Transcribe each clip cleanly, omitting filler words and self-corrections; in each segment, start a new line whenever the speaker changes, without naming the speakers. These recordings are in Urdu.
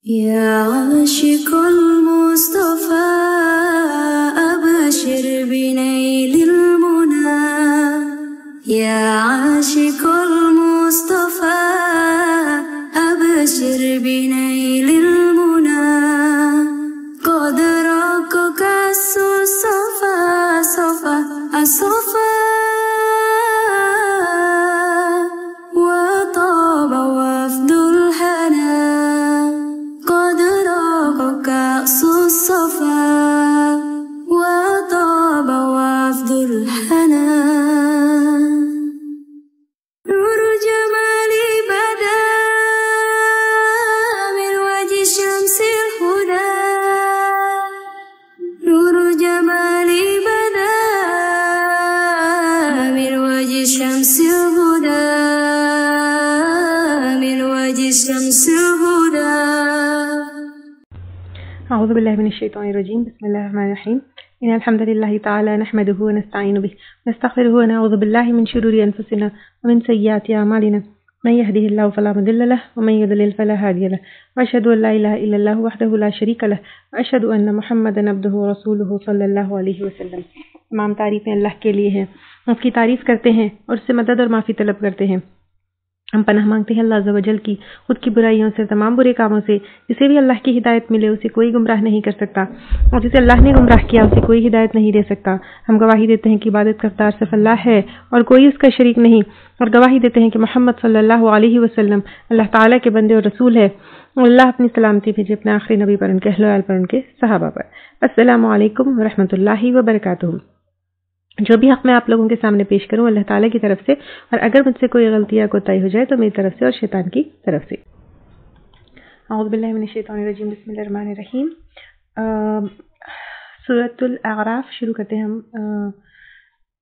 يا عاشق المصطفى أبشر بنيل المنى يا عاشق المصطفى أبشر بنيل المنى قد رقك الصفا صفا الصفا وطاب وفد الهنا قد رقك الصفا وطاب وفد الهنا نور جمالي بدا من وجه شمس الهدى نور جمالي بدا من وجه شمس الهدى من وجه شمس الهدى
أعوذ بالله من الشيطان الرجيم. بسم الله الرحمن الرحيم. إن الحمد لله تعالى نحمده ونستعين به ونستغفره ونعوذ بالله من شرور أنفسنا ومن سيئات أعمالنا من يهده الله فلا مضل له ومن يضلل فلا هادي له وأشهد أن لا إله إلا الله وحده لا شريك له وأشهد أن محمدا عبده ورسوله صلی اللہ علیہ وسلم. تمام تعریفیں اللہ کے لیے ہیں، اس کی تعریف کرتے ہیں اور اس سے مدد اور معافی طلب کرتے ہیں. ہم پناہ مانگتے ہیں اللہ عز و جل کی خود کی برائیوں سے، تمام برے کاموں سے. جسے بھی اللہ کی ہدایت ملے اسے کوئی گمراہ نہیں کر سکتا، اور جسے اللہ نے گمراہ کیا اسے کوئی ہدایت نہیں دے سکتا. ہم گواہی دیتے ہیں کہ عبادت کرتا صرف اللہ ہے اور کوئی اس کا شریک نہیں، اور گواہی دیتے ہیں کہ محمد صلی اللہ علیہ وسلم اللہ تعالیٰ کے بندے اور رسول ہے. اور اللہ اپنی سلامتی بھیجے اپنے آخری نبی پر، ان کے اہل و عیال پر، ان کے صحابہ پر. السلام علیکم ورحمۃ اللہ وبرکاتہ. جو بھی حق میں آپ لوگوں کے سامنے پیش کروں اللہ تعالیٰ کی طرف سے، اور اگر مجھ سے کوئی غلطی یا کوتاہی ہو جائے تو میری طرف سے اور شیطان کی طرف سے. اعوذ باللہ من الشیطان الرجیم. بسم اللہ الرحمن الرحیم. سورۃ الاعراف شروع کرتے ہیں ہم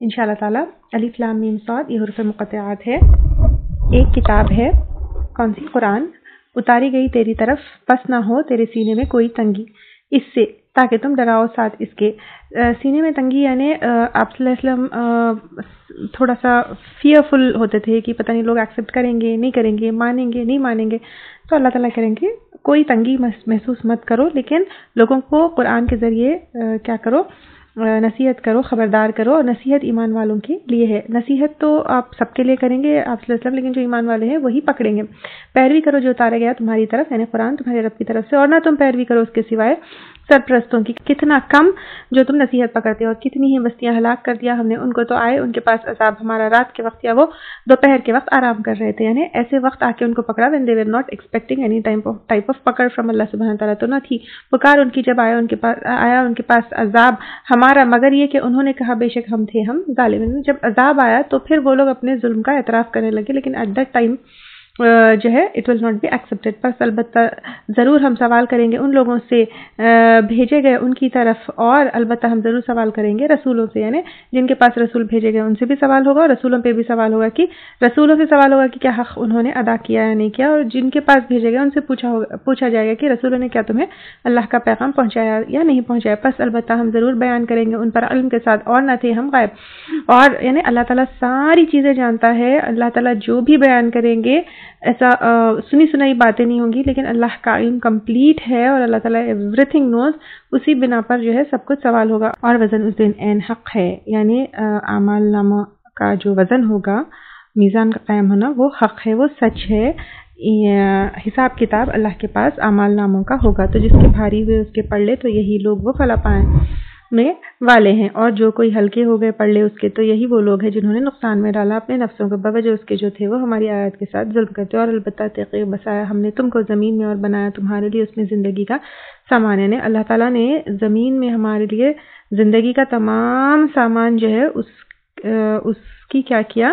انشاءاللہ تعالیٰ. الف لام میم صاد یہ حروف مقطعات ہے. ایک کتاب ہے. کون سی؟ قرآن. اتاری گئی تیری طرف، پس نہ ہو تیرے سینے میں کوئی تنگی اس سے، تاکہ تم ڈراؤ ساتھ اس کے. سینے میں تنگی یعنی آپ صلی اللہ علیہ وسلم تھوڑا سا فیئرفل ہوتے تھے کہ پتہ نہیں لوگ ایکسیپٹ کریں گے نہیں کریں گے، مانیں گے نہیں مانیں گے. تو اللہ تعالیٰ کریں گے کوئی تنگی محسوس مت کرو، لیکن لوگوں کو قرآن کے ذریعے کیا کرو، نصیحت کرو، خبردار کرو. اور نصیحت ایمان والوں کے لیے ہے. نصیحت تو آپ سب کے لیے کریں گے آپ صلی اللہ علیہ وسلم، لیکن جو ایمان والے ہیں وہی پکڑیں گے. پیروی کرو جو اتارا گیا تمہاری طرف، یعنی قرآن تمہارے رب کی طرف سے، اور نہ تم پیروی کرو اس کے سوائے سرپرستوں کی. کتنا کم جو تم نصیحت پکڑتے ہو، اور کتنی ہی بستیاں ہلاک کر دیا ہم نے ان کو. تو آئے ان کے پاس عذاب ہمارا رات کے وقت، یا وہ دوپہر کے وقت آرام کر رہے تھے، یعنی ایسے وقت آ کے ان کو پکڑا when they were not expecting any type of پکڑ from اللہ سبحانہ تعالیٰ تو نہ تھی. پکار ان کی جب آیا ان کے پاس عذاب ہمارا، مگر یہ کہ انہوں نے کہا بے شک ہم تھے ہم ظالمین. جب عذاب آیا تو پھر وہ لوگ اپنے ظلم کا اعتراف کرنے لگے، لیکن ایٹ دیٹ ٹائم جو ہے it will not be accepted. بس البتہ ضرور ہم سوال کریں گے ان لوگوں سے بھیجے گئے ان کی طرف، اور البتہ ہم ضرور سوال کریں گے رسولوں سے، یعنی جن کے پاس رسول بھیجے گئے ان سے بھی سوال ہوگا، اور رسولوں پہ بھی سوال ہوگا کہ رسولوں سے سوال ہوگا کہ کیا حق انہوں نے ادا کیا یا نہیں کیا. اور جن کے پاس بھیجے گئے ان سے پوچھا جائے گا کہ رسولوں نے کیا تمہیں اللہ کا پیغام پہنچایا یا نہیں پہنچایا. پس البتہ ہم ضرور بیان کریں گے ان پر علم کے ساتھ، اور نہ تھے ہم غائب. اور یعنی اللہ تعالیٰ ساری چیزیں جانتا ہے. اللہ تعالیٰ جو بھی بیان کریں گے ایسا سنی سنائی باتیں نہیں ہوں گی، لیکن اللہ کا علم کمپلیٹ ہے اور اللہ تعالیٰ ایوری تھنگ نوز. اسی بنا پر جو ہے سب کچھ سوال ہوگا. اور وزن اس دن عین حق ہے، یعنی اعمال نامہ کا جو وزن ہوگا، میزان کا قائم ہونا، وہ حق ہے، وہ سچ ہے. حساب کتاب اللہ کے پاس اعمال ناموں کا ہوگا، تو جس کے بھاری ہوئے اس کے پڑھ لے، تو یہی لوگ وہ فلاح پانے والے ہیں. اور جو کوئی ہلکے ہو گئے پڑھ لے اس کے، تو یہی وہ لوگ ہیں جنہوں نے نقصان میں ڈالا اپنے نفسوں کو بوجہ اس کے جو تھے وہ ہماری آیات کے ساتھ ظلم کرتے. اور البتہ تحقیق بسایا ہم نے تم کو زمین میں اور بنایا تمہارے لیے اس میں زندگی کا سامان. یعنی اللہ تعالیٰ نے زمین میں ہمارے لیے زندگی کا تمام سامان جو ہے اس کی کیا کیا،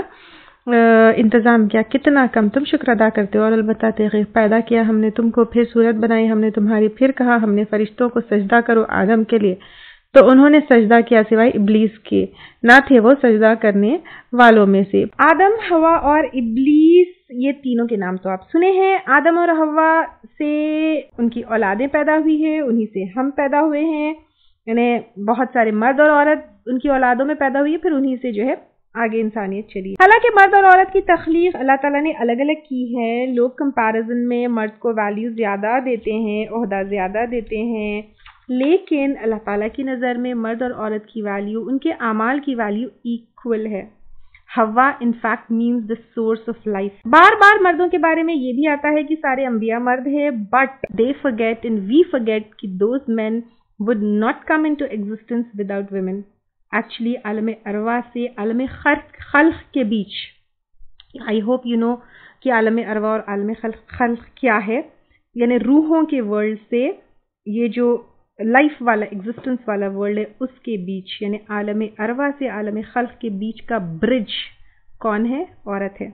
انتظام کیا. کتنا کم تم شکر ادا کرتے ہو. اور البتہ تحقیق پیدا کیا ہم نے تم کو، پھر صورت بنائی ہم نے تمہاری، پھر کہا ہم نے فرشتوں کو سجدہ کرو آدم کے لیے، تو انہوں نے سجدہ کیا سوائے ابلیس کے، نہ تھے وہ سجدہ کرنے والوں میں سے. آدم، ہوا اور ابلیس یہ تینوں کے نام تو آپ سنے ہیں. آدم اور ہوا سے ان کی اولادیں پیدا ہوئی ہیں، انہی سے ہم پیدا ہوئے ہیں. یعنی بہت سارے مرد اور عورت ان کی اولادوں میں پیدا ہوئی ہے، پھر انہی سے جو ہے آگے انسانیت چلی. حالانکہ مرد اور عورت کی تخلیق اللہ تعالیٰ نے الگ الگ کی ہے. لوگ کمپیریزن میں مرد کو ویلیو زیادہ دیتے ہیں, عہدہ زیادہ دیتے ہیں, لیکن اللہ تعالیٰ کی نظر میں مرد اور عورت کی ویلیو, ان کے اعمال کی ویلیو ایکول ہے. ہوا in fact means the source of life. بار بار مردوں کے بارے میں یہ بھی آتا ہے کہ سارے انبیاء مرد ہیں, but they forget and we forget کہ those men would not come into existence without women. Actually عالم ارواح سے عالم خلق کے بیچ, آئی ہوپ یو نو کہ عالم ارواح اور عالم خلق کیا ہے, یعنی روحوں کے ورلڈ سے یہ جو لائف والا ایگزسٹنس والا ورلڈ ہے اس کے بیچ, یعنی عالم ارواح سے عالم خلق کے بیچ کا برج کون ہے؟ عورت ہے.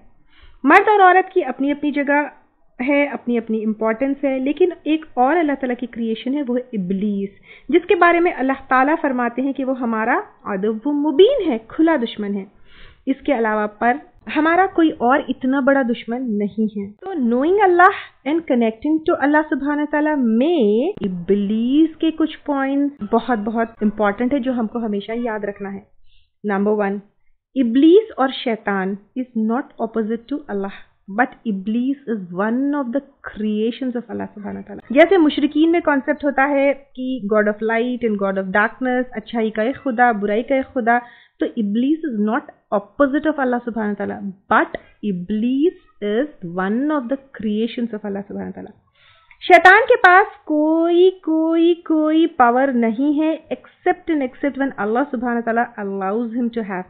مرد اور عورت کی اپنی اپنی جگہ ہے, اپنی اپنی امپورٹنس ہے, لیکن ایک اور اللہ تعالیٰ کی کریشن ہے, وہ ہے ابلیس, جس کے بارے میں اللہ تعالیٰ فرماتے ہیں کہ وہ ہمارا عدو مبین ہے, کھلا دشمن ہے. اس کے علاوہ پر ہمارا کوئی اور اتنا بڑا دشمن نہیں ہے. تو نوئنگ اللہ اینڈ کنیکٹنگ ٹو اللہ سبحانہ تعالیٰ میں ابلیس کے کچھ پوائنٹس بہت بہت امپورٹنٹ ہے جو ہم کو ہمیشہ یاد رکھنا ہے. نمبر 1, ابلیس اور شیطان از ناٹ اپوزٹ ٹو اللہ, بٹ ابلیس is one of the creations of اللہ سبحانہ تعالیٰ. جیسے مشرکین میں کانسیپٹ ہوتا ہے کہ God of light and God of darkness, اچھائی کا ایک خدا, برائی کا ایک خدا, تو ابلیس is not opposite of Allah subhanahu wa ta'ala, but Iblis is one of the creations of Allah subhanahu wa ta'ala. شیطان کے پاس کوئی پاور نہیں ہے except and except when Allah subhanahu wa ta'ala allows him to have.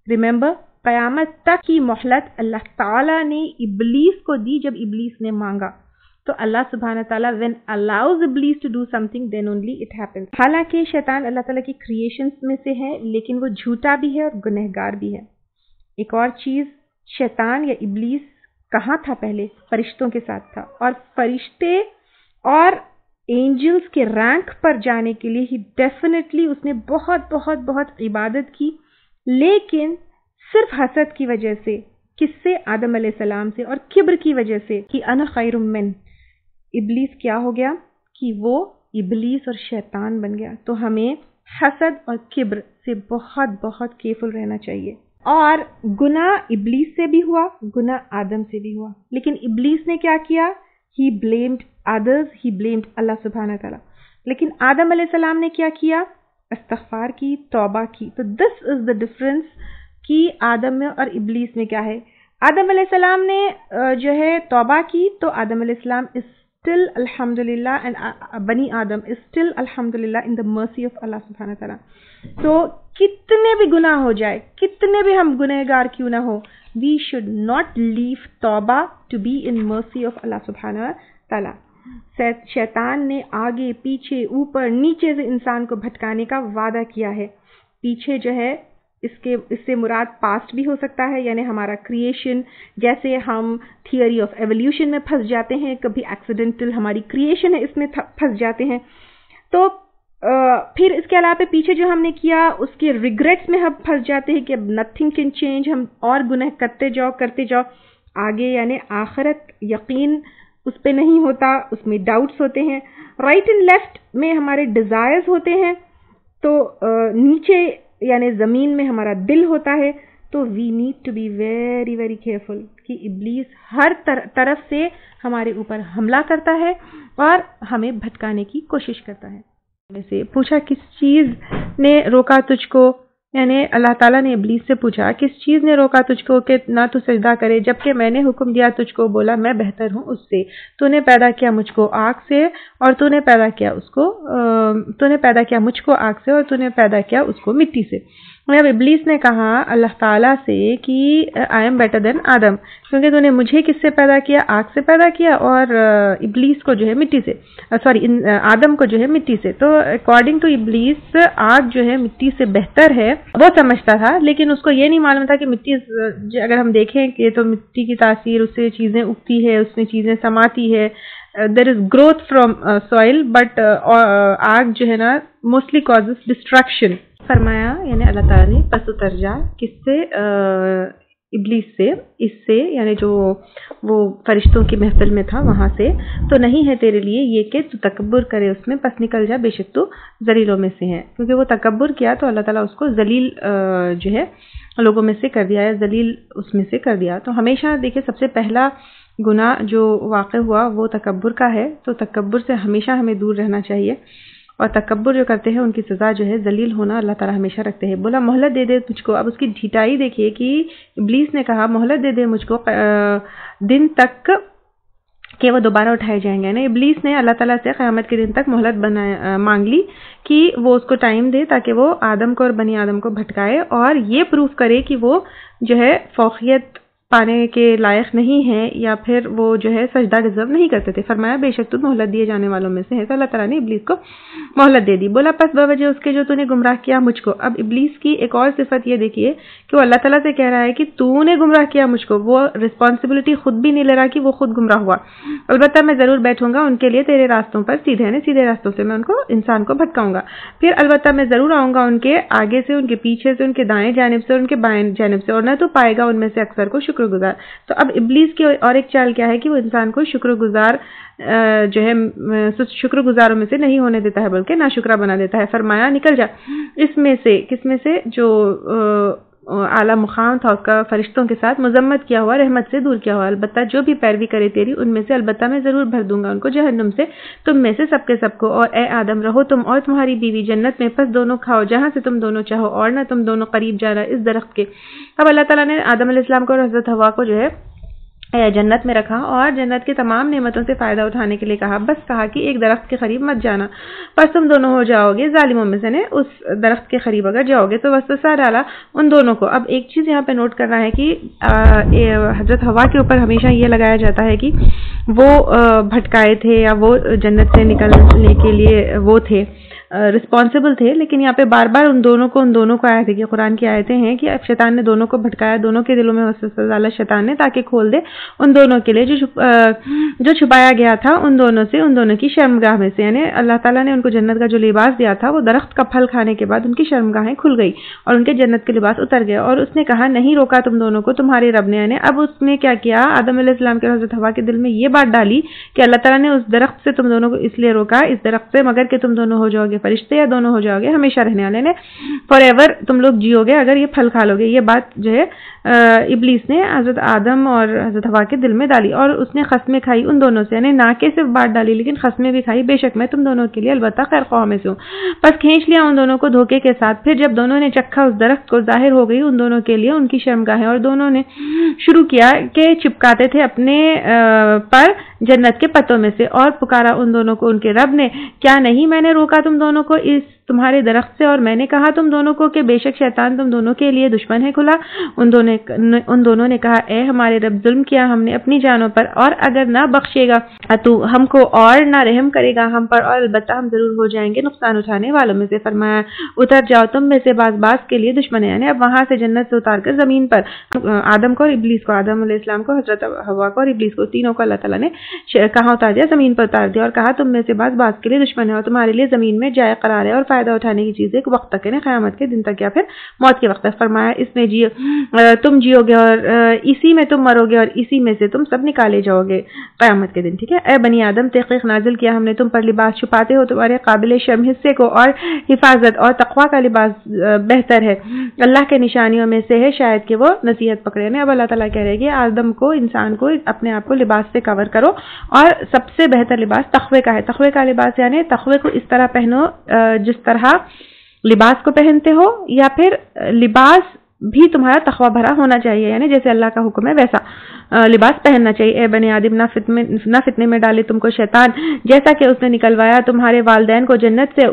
Remember, قیامت تک کی مہلت اللہ تعالیٰ نے ابلیس کو دی جب ابلیس نے مانگا. تو اللہ سبحانہ تعالیٰ when allows Iblis to do something then only it happens. حالانکہ شیطان اللہ تعالیٰ کی کریشنز میں سے ہے, لیکن وہ جھوٹا بھی ہے اور گنہگار بھی ہے. ایک اور چیز, شیطان یا ابلیس کہاں تھا پہلے؟ فرشتوں کے ساتھ تھا, اور فرشتے اور اینجلز کے رینک پر جانے کے لیے ہی ڈیفینیٹلی اس نے بہت بہت بہت عبادت کی, لیکن صرف حسد کی وجہ سے. کس سے؟ آدم علیہ السلام سے, اور کبر کی وجہ سے کہ انا خیر من. ابلیس کیا ہو گیا کہ وہ ابلیس اور شیطان بن گیا. تو ہمیں حسد اور کبر سے بہت بہت کیئرفل رہنا چاہیے. اور گناہ ابلیس سے بھی ہوا, گناہ آدم سے بھی ہوا, لیکن ابلیس نے کیا کیا؟ ہی بلیمڈ ادرز, ہی بلیمڈ اللہ سبحانہ تعالیٰ. لیکن آدم علیہ السلام نے کیا کیا؟ استغفار کی, توبہ کی. تو دس از دا ڈفرنس کہ آدم میں اور ابلیس میں کیا ہے. آدم علیہ السلام نے جو ہے توبہ کی, تو آدم علیہ السلام is still alhamdulillah and بنی آدم is still alhamdulillah in the mercy of Allah سبحانہ تعالیٰ. تو کتنے بھی گناہ ہو جائے, کتنے بھی ہم گنہگار کیوں نہ ہو, we should not leave توبہ to be in mercy of Allah سبحانہ تعالیٰ. شیطان نے آگے پیچھے اوپر نیچے سے انسان کو بھٹکانے کا وعدہ کیا ہے. پیچھے جو ہے اس سے مراد پاسٹ بھی ہو سکتا ہے, یعنی ہمارا کریشن. جیسے ہم تھیوری آف ایولیوشن میں پھنس جاتے ہیں, کبھی ایکسیڈنٹل ہماری کریشن ہے اس میں پھنس جاتے ہیں. تو پھر اس کے علاوہ پیچھے جو ہم نے کیا اس کے ریگریٹس میں ہم پھنس جاتے ہیں کہ اب نتھنگ کین چینج, ہم اور گناہ کرتے جاؤ آگے, یعنی آخرت یقین اس پہ نہیں ہوتا, اس میں ڈاؤٹس ہوتے ہیں. رائٹ اینڈ لیفٹ میں ہمارے ڈیزائرز ہوتے ہیں, تو نیچے یعنی زمین میں ہمارا دل ہوتا ہے. تو we need to be very very careful کہ ابلیس ہر طرف سے ہمارے اوپر حملہ کرتا ہے اور ہمیں بھٹکانے کی کوشش کرتا ہے. میں سے پوچھا کس چیز نے روکا تجھ کو, یعنی اللہ تعالیٰ نے ابلیس سے پوچھا کس چیز نے روکا تجھ کو کہ نہ تو سجدہ کرے, جبکہ میں نے حکم دیا تجھ کو, بولا میں بہتر ہوں اس سے. تو نے پیدا کیا مجھ کو آگ سے, اور تو نے پیدا کیا مجھ کو آگ سے, اور تو نے پیدا کیا اس کو مٹی سے. اب ابلیس نے کہا اللہ تعالیٰ سے کہ آئی ایم بیٹر دین آدم, کیونکہ تو نے مجھے کس سے پیدا کیا؟ آگ سے پیدا کیا, اور ابلیس کو جو ہے مٹی سے, آدم کو جو ہے مٹی سے. تو اکارڈنگ ٹو ابلیس آگ جو ہے مٹی سے بہتر ہے, وہ سمجھتا تھا, لیکن اس کو یہ نہیں معلوم تھا کہ مٹی, اگر ہم دیکھیں کہ تو مٹی کی تاثیر, اس سے چیزیں اگتی ہے, اس میں چیزیں سماتی ہے, there is growth from soil, but آگ جو ہے نا موسٹلی کازز ڈسٹرکشن. فرمایا یعنی اللہ تعالیٰ نے پس اتر جا, کس سے؟ ابلیس سے, اس سے یعنی جو وہ فرشتوں کی محفل میں تھا وہاں سے. تو نہیں ہے تیرے لیے یہ کہ تو تکبر کرے اس میں, پس نکل جا, بے شک تو ذلیلوں میں سے ہے. کیونکہ وہ تکبر کیا تو اللہ تعالیٰ اس کو ذلیل جو ہے لوگوں میں سے کر دیا یا ذلیل اس میں سے کر دیا. تو ہمیشہ دیکھیں سب سے پہلا گناہ جو واقع ہوا وہ تکبر کا ہے. تو تکبر سے ہمیشہ ہمیں دور رہنا چاہیے، اور تکبر جو کرتے ہیں ان کی سزا جو ہے ذلیل ہونا اللہ تعالیٰ ہمیشہ رکھتے ہیں. بولا مہلت دے دے مجھ کو. اب اس کی ڈھیٹائی دیکھیے کہ ابلیس نے کہا مہلت دے دے مجھ کو دن تک کہ وہ دوبارہ اٹھائے جائیں گے. ابلیس نے اللہ تعالیٰ سے قیامت کے دن تک مہلت مانگ لی کہ وہ اس کو ٹائم دے تاکہ وہ آدم کو اور بنی آدم کو بھٹکائے اور یہ پروف کرے کہ وہ جو ہے فوقیت پانے کے لائق نہیں ہے یا پھر وہ جو ہے سجدہ ڈیزرو نہیں کرتے تھے. فرمایا بے شک تو مہلت دیے جانے والوں میں سے ہے. تو اللہ تعالیٰ نے ابلیس کو مہلت دے دی. بولا پس بوجہ اس کے جو تو نے گمراہ کیا مجھ کو. اب ابلیس کی ایک اور صفت یہ دیکھیے کہ وہ اللہ تعالیٰ سے کہہ رہا ہے کہ تو نے گمراہ کیا مجھ کو. وہ رسپانسبلٹی خود بھی نہیں لے رہا کہ وہ خود گمراہ ہوا. البتہ میں ضرور بیٹھوں گا ان کے لیے تیرے راستوں پر سیدھے راستوں سے میں ان کو انسان کو بھٹکاؤں گا. پھر البتہ میں ضرور آؤں گا ان کے آگے سے، ان کے پیچھے سے، ان کے دائیں جانب سے، ان کے بائیں جانب سے، اور نہ تو پائے گا ان میں سے اکثر کو شکر گزار. تو اب ابلیس کی اور ایک چال کیا ہے کہ وہ انسان کو شکر گزار جو ہے شکر گزاروں میں سے نہیں ہونے دیتا ہے بلکہ ناشکرہ بنا دیتا ہے. فرمایا نکل جا اس میں سے. کس میں سے؟ جو اعلیٰ مقام تھا اس کا فرشتوں کے ساتھ مذمت کیا ہوا، رحمت سے دور کیا ہوا. البتہ جو بھی پیروی کرے تیری ان میں سے البتہ میں ضرور بھر دوں گا ان کو جہنم سے، تم میں سے سب کے سب کو. اور اے آدم رہو تم اور تمہاری بیوی جنت میں، پس دونوں کھاؤ جہاں سے تم دونوں چاہو، اور نہ تم دونوں قریب جانا اس درخت کے. اب اللہ تعالیٰ نے آدم علیہ السلام کو اور حضرت حوا کو جو ہے جنت میں رکھا اور جنت کے تمام نعمتوں سے فائدہ اٹھانے کے لیے کہا، بس کہا کہ ایک درخت کے قریب مت جانا، پس تم دونوں ہو جاؤ گے ظالموں میں سے. اس درخت کے قریب اگر جاؤ گے تو وسوسہ ڈالا ان دونوں کو. اب ایک چیز یہاں پہ نوٹ کرنا ہے کہ حضرت حوا کے اوپر ہمیشہ یہ لگایا جاتا ہے کہ وہ بھٹکائے تھے یا وہ جنت سے نکلنے کے لیے وہ تھے رسپانسبل تھے، لیکن یہاں پہ بار بار ان دونوں کو آئے تھے کہ قرآن کی آیتیں ہیں کہ اب شیطان نے دونوں کو بھٹکایا، دونوں کے دلوں میں وسوسہ ڈالا شیطان نے تاکہ کھول دے ان دونوں کے لیے جو چھپایا گیا تھا ان دونوں سے، ان دونوں کی شرمگاہ میں سے. یعنی اللہ تعالیٰ نے ان کو جنت کا جو لباس دیا تھا وہ درخت کا پھل کھانے کے بعد ان کی شرمگاہیں کھل گئی اور ان کے جنت کے لباس اتر گئے. اور اس نے کہا نہیں روکا تم دونوں کو تمہارے رب نے. یعنی اب اس نے کیا کیا، آدم علیہ السلام کے حضرت حوا کے دل میں یہ بات ڈالی کہ اللہ تعالیٰ نے اس درخت سے تم دونوں کو اس لیے روکا، اس درخت سے مگر کہ تم دونوں ہو جاؤ گے فرشتے یا دونوں ہو جاؤ گے ہمیشہ رہنے والے، نے فار ایور تم لوگ جیو گے اگر یہ پھل کھا لو گے. یہ بات جو ہے ابلیس نے حضرت آدم اور حضرت حوا کے دل میں ڈالی اور اس نے قسمیں کھائی ان دونوں سے. یعنی نہ کہ صرف بات ڈالی لیکن قسمیں بھی کھائی، بے شک میں تم دونوں کے لیے البتہ خیر خواہ میں سے ہوں. بس کھینچ لیا ان دونوں کو دھوکے کے ساتھ. پھر جب دونوں نے چکھا اس درخت کو ظاہر ہو گئی ان دونوں کے لیے ان کی شرمگاہیں، اور دونوں نے شروع کیا کہ چپکاتے تھے اپنے پر جنت کے پتوں میں سے. اور پکارا ان دونوں کو ان کے رب نے، کیا نہیں میں نے روکا تم دونوں کو اس تمہارے درخت سے، اور میں نے کہا تم دونوں کو کہ بے شک شیطان تم دونوں کے لیے دشمن ہے کھلا. ان دونوں نے کہا اے ہمارے رب ظلم کیا ہم نے اپنی جانوں پر، اور اگر نہ بخشے گا تو ہم کو اور نہ رحم کرے گا ہم پر، اور البتہ ہم ضرور ہو جائیں گے نقصان اٹھانے والوں میں سے. فرمایا اتر جاؤ تم میں سے باز کے لیے دشمن ہے. یعنی اب وہاں سے جنت سے اتار کر زمین پر آدم کو اور ابلیس کو، آدم علیہ السلام کو، حضرت حوا کو اور ابلیس کو، تینوں کو اللہ تعالیٰ نے کہاں اتار دیا، زمین پر اتار دیا اور کہا تم میں سے باز کے لیے دشمن ہے اور تمہارے لیے زمین میں جائے قرار ہے اور فائدہ اٹھانے کی چیز ایک وقت تک ہے، قیامت کے دن تک یا پھر موت کے وقت تک. فرمایا اس میں تم جیو گے اور اسی میں تم مرو گے اور اسی میں سے تم سب نکالے جاؤ گے قیامت کے دن. ٹھیک ہے. اے بنی آدم تحقیق نازل کیا ہم نے تم پر لباس، چھپاتے ہو تمہارے قابل شرم حصے کو، اور حفاظت اور تقوی کا لباس بہتر ہے، اللہ کے نشانیوں میں سے ہے شاید کہ وہ نصیحت پکڑے. اب اللہ تعالیٰ کہہ رہے کہ آدم کو، انسان کو اپنے آپ کو لباس سے کور کرو، اور سب سے بہتر لباس تقوی کا ہے. تقوی کا لباس یعنی تقوی کو اس طرح پہنو جس طرح لباس کو پہنتے ہو، یا پھر لباس بھی تمہارا تقوی بھرا ہونا چاہیے، یعنی جیسے اللہ کا حکم ہے ویسا لباس پہننا چاہیے. اے بنی آدم نہ فتنے میں ڈالے تم کو شیطان، جیسا کہ اس نے نکلوایا تمہارے والدین کو جنت سے،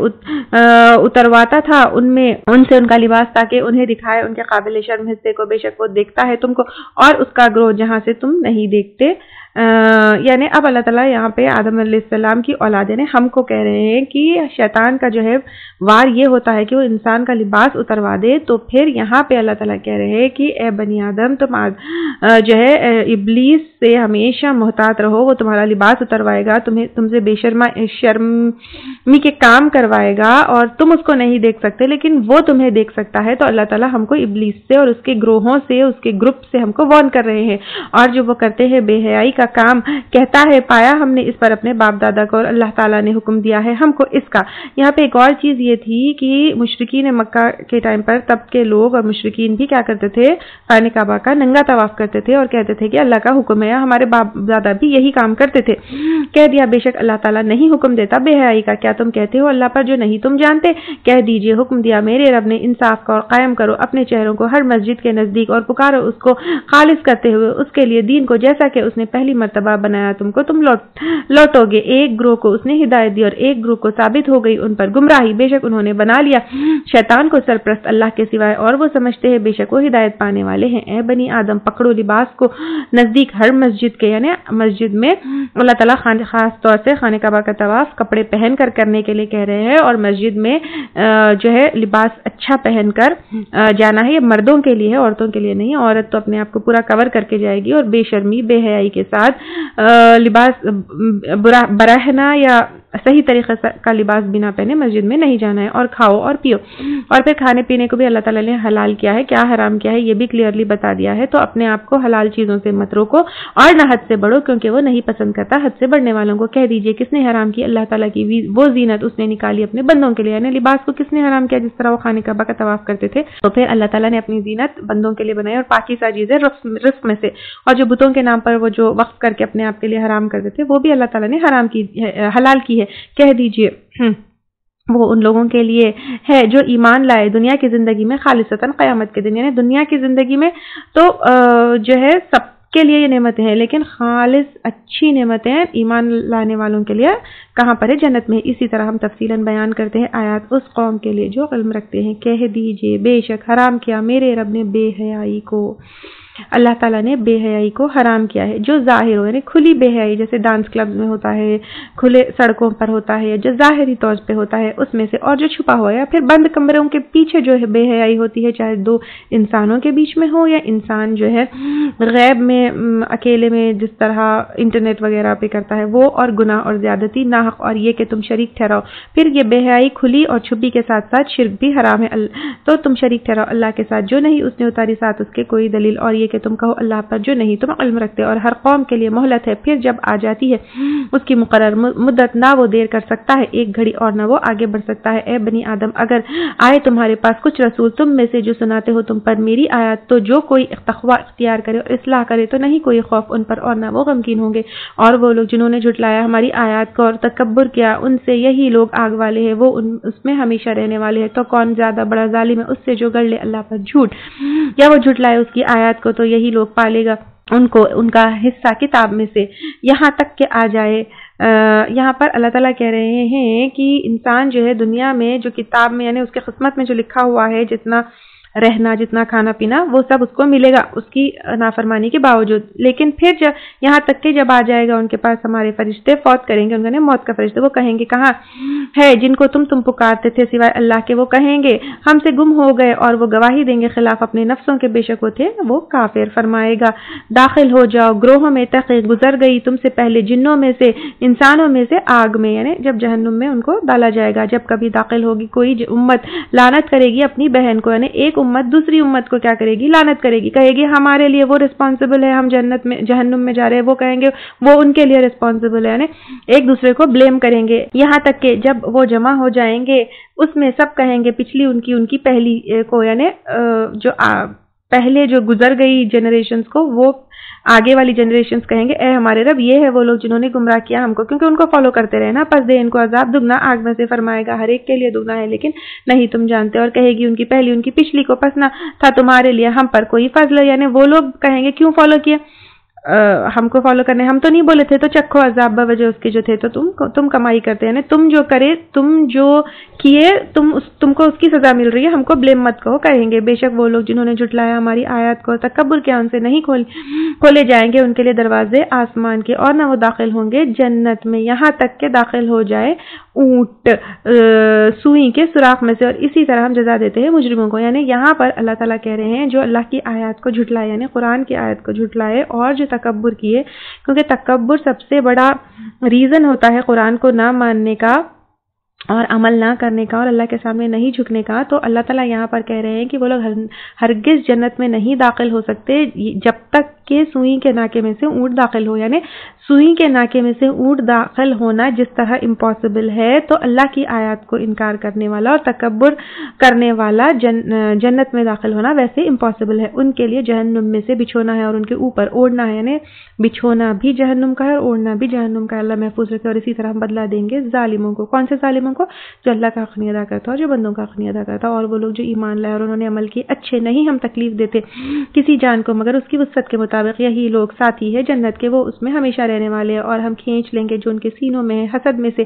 اترواتا تھا ان سے ان کا لباس تاکہ انہیں دکھائے ان کے قابل شرم حصے کو، بے شک وہ دیکھتا ہے تم کو اور اس کا گروہ جہاں سے تم نہیں دیکھتے. یعنی اب اللہ تعالیٰ یہاں پہ آدم علیہ السلام کی اولادیں نے ہم کو کہہ رہے ہیں کہ شیطان کا جو ہے وار یہ ہوتا ہے کہ وہ انسان کا لباس اتروا دے. تو پھر یہاں پہ اللہ تعالیٰ کہہ رہے ہیں کہ اے بنی آدم تم جو ہے ابلیس سے ہمیشہ محتاط رہو، وہ تمہارا لباس اتروائے گا، تم سے بے شرمی کے کام کروائے گا اور تم اس کو نہیں دیکھ سکتے لیکن وہ تمہیں دیکھ سکتا ہے. تو اللہ تعالیٰ ہم کو ابلیس سے اور اس کے گروہوں سے، اس کے گروپ سے ہم کو وارن کر رہے ہیں، اور جو وہ کرتے ہیں بے حیائی کا کا کام کہتا ہے پایا ہم نے اس پر اپنے باپ دادا کو اور اللہ تعالیٰ نے حکم دیا ہے ہم کو اس کا۔ یہاں پہ ایک اور چیز یہ تھی کہ مشرکین مکہ کے ٹائم پر تب کے لوگ اور مشرکین بھی کیا کرتے تھے، خانہ کعبہ کا ننگا طواف کرتے تھے اور کہتے تھے کہ اللہ کا حکم ہے، ہمارے باپ دادا بھی یہی کام کرتے تھے۔ کہہ دیا بے شک اللہ تعالیٰ نہیں حکم دیتا بے حیائی کا، کیا تم کہتے ہو اللہ پر جو نہیں تم جانتے؟ کہہ دیجئے حکم دیا میرے رب نے انصاف کا اور قائم کرو اپنے چہروں کو ہر مسجد کے نزدیک اور پکارو اس کو خالص کرتے ہوئے اس کے لیے دین کو جیسا کہ اس نے پہلی مرتبہ بنایا تم کو تم لوٹو گے۔ ایک گروہ کو اس نے ہدایت دی اور ایک گروہ کو ثابت ہو گئی ان پر گمراہی، بے شک انہوں نے بنا لیا شیطان کو سرپرست اللہ کے سوائے اور وہ سمجھتے ہیں بے شک وہ ہدایت پانے والے ہیں۔ اے بنی آدم پکڑو لباس کو نزدیک ہر مسجد کے، یعنی مسجد میں اللہ تعالیٰ خاص طور سے خانہ کعبہ کا طواف کپڑے پہن کر کرنے کے لیے کہہ رہے ہیں، اور مسجد میں جو ہے لباس اچھا پہن کر جانا ہے۔ یہ مردوں کے لیے ہے، عورتوں کے لیے نہیں۔ عورت تو اپنے آپ کو پورا کور کر کے جائے گی اور بے شرمی بے حیائی کے ساتھ لباس براہنا یا صحیح طریقے کا لباس بنا پہنے مسجد میں نہیں جانا ہے۔ اور کھاؤ اور پیو، اور پھر کھانے پینے کو بھی اللہ تعالیٰ نے حلال کیا ہے، کیا حرام کیا ہے یہ بھی کلیئرلی بتا دیا ہے۔ تو اپنے آپ کو حلال چیزوں سے مت روکو اور نہ حد سے بڑھو، کیونکہ وہ نہیں پسند کرتا حد سے بڑھنے والوں کو۔ کہہ دیجئے کس نے حرام کی؟ اللہ تعالیٰ کی وہ زینت اس نے نکالی اپنے بندوں کے لیے، یعنی لباس کو کس نے حرام کیا؟ جس طرح وہ خانہ کعبہ کا طواف کرتے تھے، تو پھر اللہ تعالیٰ نے اپنی زینت بندوں کے لیے بنائی اور پاکیزہ چیزیں رزق میں سے، اور جو بتوں کے نام پر وہ جو وقف کر کے اپنے آپ کے لیے حرام کرتے تھے وہ بھی اللہ تعالیٰ نے حلال کی ہے۔ کہہ دیجئے وہ ان لوگوں کے لیے ہے جو ایمان لائے دنیا کی زندگی میں خالصتاً قیامت کے دن، یعنی دنیا کی زندگی میں تو جو ہے سب کے لیے یہ نعمتیں ہیں، لیکن خالص اچھی نعمتیں ایمان لانے والوں کے لیے کہاں پر ہے؟ جنت میں۔ اسی طرح ہم تفصیلاً بیان کرتے ہیں آیات اس قوم کے لیے جو علم رکھتے ہیں۔ کہہ دیجئے بے شک حرام کیا میرے رب نے بے حیائی کو، اللہ تعالیٰ نے بے حیائی کو حرام کیا ہے، جو ظاہر ہو، یعنی کھلی بے حیائی جیسے ڈانس کلب میں ہوتا ہے، کھلے سڑکوں پر ہوتا ہے، جو ظاہری طور پہ ہوتا ہے اس میں سے، اور جو چھپا ہوا ہے یا پھر بند کمروں کے پیچھے جو ہے بے حیائی ہوتی ہے، چاہے دو انسانوں کے بیچ میں ہو یا انسان جو ہے غیب میں اکیلے میں جس طرح انٹرنیٹ وغیرہ پہ کرتا ہے وہ، اور گناہ اور زیادتی ناحق، اور یہ کہ تم شریک ٹھہراؤ۔ پھر یہ بے حیائی کھلی اور چھپی کے ساتھ ساتھ شرک بھی حرام ہے، تو تم شریک ٹھہراؤ اللہ کے ساتھ جو نہیں اس نے اتاری ساتھ اس کے کوئی دلیل، اور یہ کہ تم کہو اللہ پر جو نہیں تم علم رکھتے۔ اور ہر قوم کے لیے مہلت ہے، پھر جب آ جاتی ہے اس کی مقرر مدت نہ وہ دیر کر سکتا ہے ایک گھڑی اور نہ وہ آگے بڑھ سکتا ہے۔ اے بنی آدم اگر آئے تمہارے پاس کچھ رسول تم میں سے جو سناتے ہو تم پر میری آیات، تو جو کوئی تقوی اختیار کرے اور اصلاح کرے تو نہیں کوئی خوف ان پر اور نہ وہ غمگین ہوں گے۔ اور وہ لوگ جنہوں نے جھٹلایا ہماری آیات کو اور تکبر کیا ان سے یہی لوگ آگ والے ہیں، وہ اس میں ہمیشہ رہنے والے ہیں۔ تو کون زیادہ بڑا ظالم ہے اس سے جو گڑھ لے اللہ پر جھوٹ یا وہ جھٹلائے اس کی آیات کو، تو یہی لوگ پالے گا ان کو ان کا حصہ کتاب میں سے، یہاں تک کہ آ جائے۔ یہاں پر اللہ تعالیٰ کہہ رہے ہیں کہ انسان جو ہے دنیا میں جو کتاب میں یعنی اس کے قسمت میں جو لکھا ہوا ہے، جتنا رہنا جتنا کھانا پینا وہ سب اس کو ملے گا اس کی نافرمانی کے باوجود، لیکن پھر یہاں تک کہ جب آ جائے گا ان کے پاس ہمارے فرشتے فوت کریں گے، ان کا موت کا فرشتے، وہ کہیں گے کہاں ہے جن کو تم پکارتے تھے سوائے اللہ کے؟ وہ کہیں گے ہم سے گم ہو گئے، اور وہ گواہی دیں گے خلاف اپنے نفسوں کے بے شک وہ تھے وہ کافر۔ فرمائے گا داخل ہو جاؤ گروہوں میں تحقیق گزر گئی تم سے پہلے جنوں میں سے انسانوں میں سے آگ میں، یعنی جب جہنم میں ان کو ڈالا جائے گا۔ جب کبھی داخل ہوگی کوئی امت لعنت کرے گی اپنی بہن کو، یعنی ایک امت دوسری امت کو کیا کرے گی؟ لعنت کرے گی، کہے گی ہمارے لیے وہ رسپانسبل ہے، ہم جہنم میں جا رہے ہیں، وہ کہیں گے وہ ان کے لیے رسپانسبل ہے، یعنی ایک دوسرے کو بلیم کریں گے، یہاں تک کہ جب وہ جمع ہو جائیں گے اس میں سب کہیں گے پچھلی ان کی پہلی کو، یعنی جو پہلے جو گزر گئی جنریشنز کو، وہ آگے والی جنریشنز کہیں گے اے ہمارے رب یہ ہے وہ لوگ جنہوں نے گمراہ کیا ہم کو، کیونکہ ان کو فالو کرتے رہے نا، پس دے ان کو عذاب دگنا آگ میں سے، فرمائے گا ہر ایک کے لیے دگنا ہے لیکن نہیں تم جانتے۔ اور کہے گی ان کی پہلی ان کی پچھلی کو پس نہ تھا تمہارے لیے ہم پر کوئی فضل، یعنی وہ لوگ کہیں گے کیوں فالو کیا ہم کو فالو کرنے، ہم تو نہیں بولے تھے، تو چکھو عذاب بوجہ اس کے جو تھے، تو تم کمائی کرتے ہیں، تم جو کرے تم جو کیے تم کو اس کی سزا مل رہی ہے، ہم کو بلیم مت کہو۔ کہیں گے بے شک وہ لوگ جنہوں نے جھٹلایا ہماری آیات کو، تکبر کیا ان سے نہیں کھولے جائیں گے ان کے لیے دروازے آسمان کے، اور نہ وہ داخل ہوں گے جنت میں، یہاں تک کہ داخل ہو جائے اونٹ سوئی کے سوراخ میں سے۔ اور اسی طرح ہم جزا دیتے ہیں مجرموں کو، یعنی یہاں پر اللہ تعالیٰ کہہ رہے ہیں جو اللہ کی آیات کو جھٹلائے، یعنی قرآن کی آیت کو جھٹلائے اور جو تکبر کیے، کیونکہ تکبر سب سے بڑا ریزن ہوتا ہے قرآن کو نہ ماننے کا اور عمل نہ کرنے کا اور اللہ کے سامنے نہیں جھکنے کا۔ تو اللہ تعالیٰ یہاں پر کہہ رہے ہیں کہ وہ لوگ ہرگز جنت میں نہیں داخل ہو سکتے جب تک کہ سوئی کے ناکے میں سے اونٹ داخل ہو، یعنی سوئی کے ناکے میں سے اونٹ داخل ہونا جس طرح امپاسبل ہے، تو اللہ کی آیات کو انکار کرنے والا اور تکبر کرنے والا جنت میں داخل ہونا ویسے امپاسبل ہے۔ ان کے لیے جہنم میں سے بچھونا ہے اور ان کے اوپر اوڑھنا ہے، یعنی بچھونا بھی جہنم کا ہے اور اوڑھنا بھی جہنم کا ہے۔ اللہ محفوظ رکھے۔ اور اسی طرح ہم بدلہ دیں گے ظالموں کو۔ کون سے ظالموں کو؟ جو اللہ کا حق نہیں ادا کرتا اور جو بندوں کا حق نہیں ادا کرتا، اور وہ لوگ جو ایمان لائے اور انہوں نے عمل کیے اچھے۔ نہیں ہم تکلیف دیتے کسی جان کو مگر اس کی وسعت کے مطابق، یہی لوگ ساتھی ہے جنت کے، وہ اس میں ہمیشہ رہنے والے ہیں، اور ہم کھینچ لیں گے جو ان کے سینوں میں ہے حسد میں سے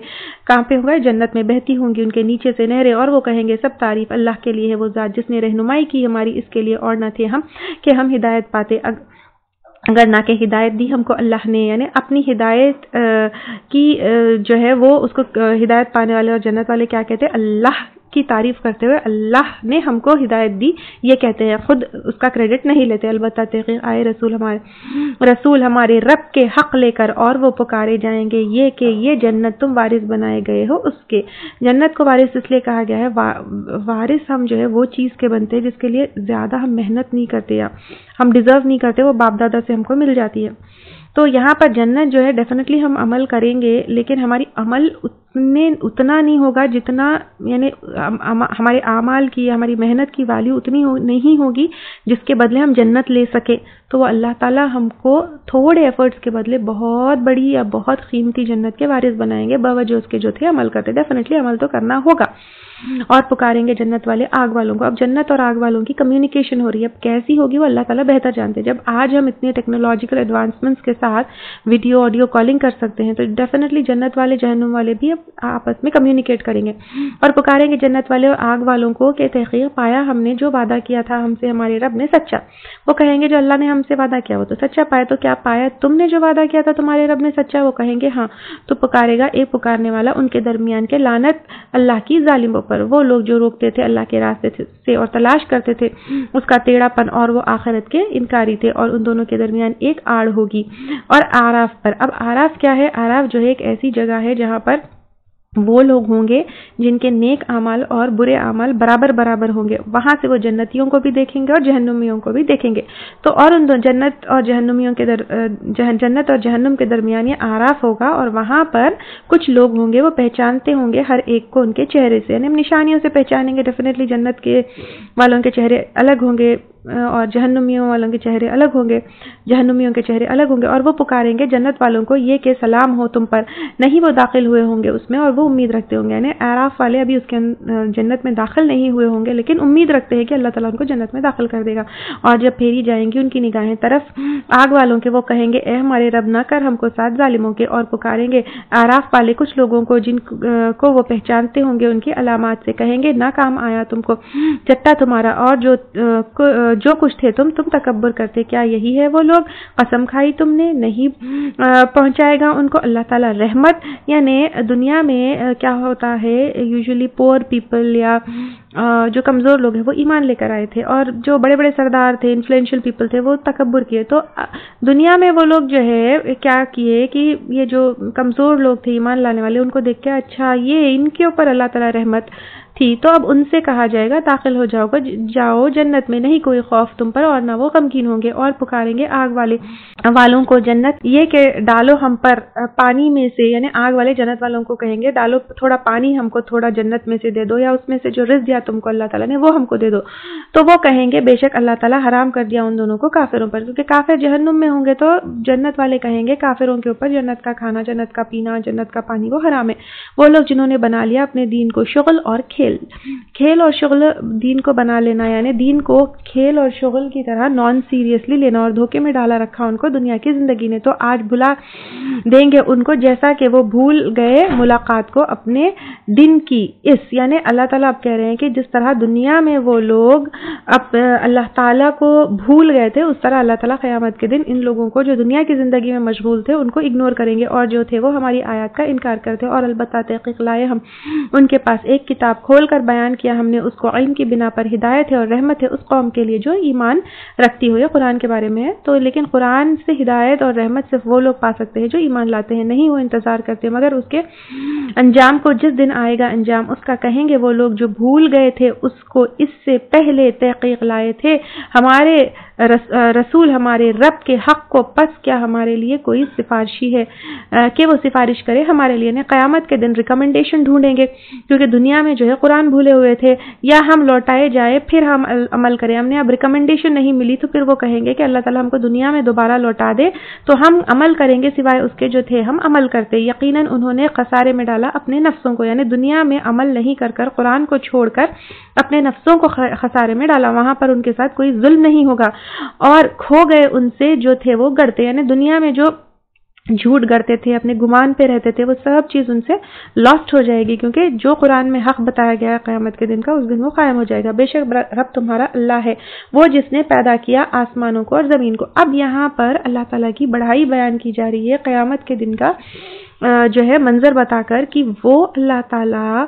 کانپے ہوئے، جنت میں بہتی ہوں گی ان کے نیچے سے نہریں، اور وہ کہیں گے سب تعریف اللہ کے لیے ہے، وہ ذات جس نے رہنمائی کی ہماری، اس کے لیے اور نہ تھے ہم کہ ہم ہدایت پاتے، اگر نہ کہ ہدایت دی ہم کو اللہ نے، یعنی اپنی ہدایت کی جو ہے وہ اس کو ہدایت پانے والے اور جنت والے کیا کہتے ہیں؟ اللہ کی تعریف کرتے ہوئے اللہ نے ہم کو ہدایت دی یہ کہتے ہیں، خود اس کا کریڈٹ نہیں لیتے۔ البتہ تحقیق آئے رسول ہمارے رب کے حق لے کر، اور وہ پکارے جائیں گے یہ کہ یہ جنت تم وارث بنائے گئے ہو اس کے۔ جنت کو وارث اس لیے کہا گیا ہے، وارث ہم جو ہے وہ چیز کے بنتے ہیں جس کے لیے زیادہ ہم محنت نہیں کرتے یا ہم ڈیزرو نہیں کرتے، وہ باپ دادا سے ہم کو مل جاتی ہے۔ تو یہاں پر جنت جو ہے ڈیفینیٹلی ہم عمل کریں گے، لیکن ہماری عمل اتنا نہیں ہوگا جتنا، یعنی ہمارے اعمال کی، ہماری محنت کی ویلیو اتنی نہیں ہوگی جس کے بدلے ہم جنت لے سکے۔ تو وہ اللہ تعالیٰ ہم کو تھوڑے ایفرٹس کے بدلے بہت بڑی یا بہت قیمتی جنت کے وارث بنائیں گے، باوجہ اس کے جو تھے عمل کرتے۔ ڈیفینیٹلی عمل تو کرنا ہوگا۔ اور پکاریں گے جنت والے آگ والوں کو۔ اب جنت اور آگ والوں کی کمیونیکیشن ہو رہی ہے، اب کیسی ہوگی وہ اللہ تعالیٰ بہتر جانتے ہیں۔ جب آج ہم اتنے ٹیکنالوجیکل ایڈوانسمنٹس کے ساتھ ویڈیو آڈیو کالنگ کر سکتے ہیں، تو ڈیفینیٹلی جنت والے جہنم والے بھی اب آپس میں کمیونیکیٹ کریں گے، اور پکاریں گے جنت والے اور آگ والوں کو کہ تحقیق پایا ہم نے جو وعدہ کیا تھا ہم سے ہمارے رب نے سچا۔ وہ کہیں گے جو اللہ نے ہم سے وعدہ کیا وہ تو سچا پایا، تو کیا پایا تم نے جو وعدہ کیا تھا تمہارے رب نے سچا؟ وہ کہیں گے ہاں۔ تو پکارے گا ایک پکارنے والا ان کے درمیان کے لعنت اللہ کی ظالموں پر، وہ لوگ جو روکتے تھے اللہ کے راستے سے اور تلاش کرتے تھے اس کا ٹیڑھا پن، اور وہ آخرت کے انکاری تھے، اور ان دونوں کے درمیان ایک آڑ ہوگی۔ اور آراف پر، اب آراف کیا ہے؟ آراف جو ہے ایک ایسی جگہ ہے جہاں پر وہ لوگ ہوں گے جن کے نیک اعمال اور برے اعمال برابر برابر ہوں گے، وہاں سے وہ جنتیوں کو بھی دیکھیں گے اور جہنمیوں کو بھی دیکھیں گے۔ تو اور ان جنت اور جہنمیوں کے جنت اور جہنم کے درمیان یہ آراف ہوگا، اور وہاں پر کچھ لوگ ہوں گے وہ پہچانتے ہوں گے ہر ایک کو ان کے چہرے سے، یعنی نشانیوں سے پہچانیں گے۔ ڈیفینیٹلی جنت کے والوں کے چہرے الگ ہوں گے اور جہنمیوں والوں کے چہرے الگ ہوں گے، جہنمیوں کے چہرے الگ ہوں گے، اور وہ پکاریں گے جنت والوں کو یہ کہ سلام ہو تم پر، نہیں وہ داخل ہوئے ہوں گے اس میں اور وہ امید رکھتے ہوں گے، یعنی اعراف والے ابھی اس کے جنت میں داخل نہیں ہوئے ہوں گے لیکن امید رکھتے ہیں کہ اللہ تعالیٰ ان کو جنت میں داخل کر دے گا۔ اور جب پھیری جائیں گی ان کی نگاہیں طرف آگ والوں کے، وہ کہیں گے اے ہمارے رب نہ کر ہم کو ساتھ ظالموں کے، اور پکاریں گے اعراف والے کچھ لوگوں کو جن کو وہ پہچانتے ہوں گے ان کی علامات سے، کہیں گے نہ کام آیا تم کو چٹا تمہارا، اور جو کچھ تھے تم تکبر کرتے، کیا یہی ہے وہ لوگ؟ قسم کھائی تم نے، نہیں پہنچائے گا ان کو اللہ تعالیٰ رحمت۔ یعنی دنیا میں کیا ہوتا ہے، یوزلی پور پیپل یا جو کمزور لوگ ہیں وہ ایمان لے کر آئے تھے، اور جو بڑے بڑے سردار تھے، انفلوئنشل پیپل تھے، وہ تکبر کیے۔ تو دنیا میں وہ لوگ جو ہے کیا کیے کہ یہ جو کمزور لوگ تھے ایمان لانے والے، ان کو دیکھ کے اچھا یہ ان کے اوپر اللہ تعالیٰ رحمت تھی، تو اب ان سے کہا جائے گا داخل ہو جاؤ جنت میں، نہیں کوئی خوف تم پر اور نہ وہ غمگین ہوں گے۔ اور پکاریں گے آگ والوں کو جنت یہ کہ ڈالو ہم پر پانی میں سے، یعنی آگ والے جنت والوں کو کہیں گے ڈالو تھوڑا پانی ہم کو، تھوڑا جنت میں سے دے دو، یا اس میں سے جو رزق دیا تم کو اللہ تعالیٰ نے وہ ہم کو دے دو۔ تو وہ کہیں گے بے شک اللہ تعالیٰ حرام کر دیا ان دونوں کو کافروں پر، کیونکہ کافر جہنم میں ہوں گے، تو جنت والے کہیں گے کافروں کے اوپر جنت کا کھانا، جنت کا پینا، جنت کا پانی وہ حرام ہے۔ وہ لوگ جنہوں نے بنا لیا اپنے دین کو شغل اور کھیل اور شغل، دین کو بنا لینا یعنی دین کو کھیل اور شغل کی طرح نان سیریسلی لینا، اور دھوکے میں ڈالا رکھا ان کو دنیا کی زندگی نے، تو آج بلا دیں گے ان کو جیسا کہ وہ بھول گئے ملاقات کو اپنے دن کی۔ اس یعنی اللہ تعالیٰ اب کہہ رہے ہیں کہ جس طرح دنیا میں وہ لوگ اب اللہ تعالیٰ کو بھول گئے تھے، اس طرح اللہ تعالیٰ قیامت کے دن ان لوگوں کو جو دنیا کی زندگی میں مشغول تھے ان کو اگنور کریں گے، اور جو تھے وہ ہماری آیات کا انکار کرتے۔ اور البتہ تحقیق لائے ہم ان کے پاس ایک کتاب کھول کر بیان کیا ہم نے اس کو علم کی بنا پر، ہدایت ہے اور رحمت ہے اس قوم کے لیے جو ایمان رکھتی ہوئی۔ قرآن کے بارے میں ہے تو، لیکن قرآن سے ہدایت اور رحمت صرف وہ لوگ پا سکتے ہیں جو ایمان لاتے ہیں، نہیں وہ انتظار کرتے مگر اس کے انجام کو، جس دن آئے گا انجام اس کا۔ کہیں گے وہ لوگ جو بھول گئے تھے اس کو اس سے پہلے تحقیق لائے تھے، ہمارے رسول ہمارے رب کے حق کو، پس کیا ہمارے لیے کوئی سفارشی ہے کہ وہ سفارش کرے ہمارے لیے؟ قیامت کے دن ریکمنڈیشن ڈھونڈیں گے، کیونکہ دنیا میں جو ہے قرآن بھولے ہوئے تھے، یا ہم لوٹائے جائے پھر ہم عمل کریں. ہم نے اب ریکمنڈیشن نہیں ملی تو پھر وہ کہیں گے کہ اللہ تعالیٰ ہم کو دنیا میں دوبارہ لوٹا دے تو ہم عمل کریں گے، سوائے اس کے جو تھے ہم عمل کرتے. یقیناً انہوں نے خسارے میں ڈالا اپنے نفسوں کو، یعنی دنیا میں عمل نہیں کر کر، قرآن کو چھوڑ کر اپنے نفسوں کو خسارے میں ڈالا. وہاں پر ان کے ساتھ کوئی ظلم نہیں ہوگا، اور کھو گئے ان سے جو تھے وہ گڑتے، یعنی دنیا میں جو جھوٹ گڑتے تھے، اپنے گمان پہ رہتے تھے، وہ سب چیز ان سے لاسٹ ہو جائے گی، کیونکہ جو قرآن میں حق بتایا گیا ہے قیامت کے دن کا، اس دن وہ قائم ہو جائے گا. بے شک رب تمہارا اللہ ہے، وہ جس نے پیدا کیا آسمانوں کو اور زمین کو. اب یہاں پر اللہ تعالیٰ کی بڑائی بیان کی جا رہی ہے قیامت کے دن کا جو ہے منظر بتا کر، کہ وہ اللہ تعالیٰ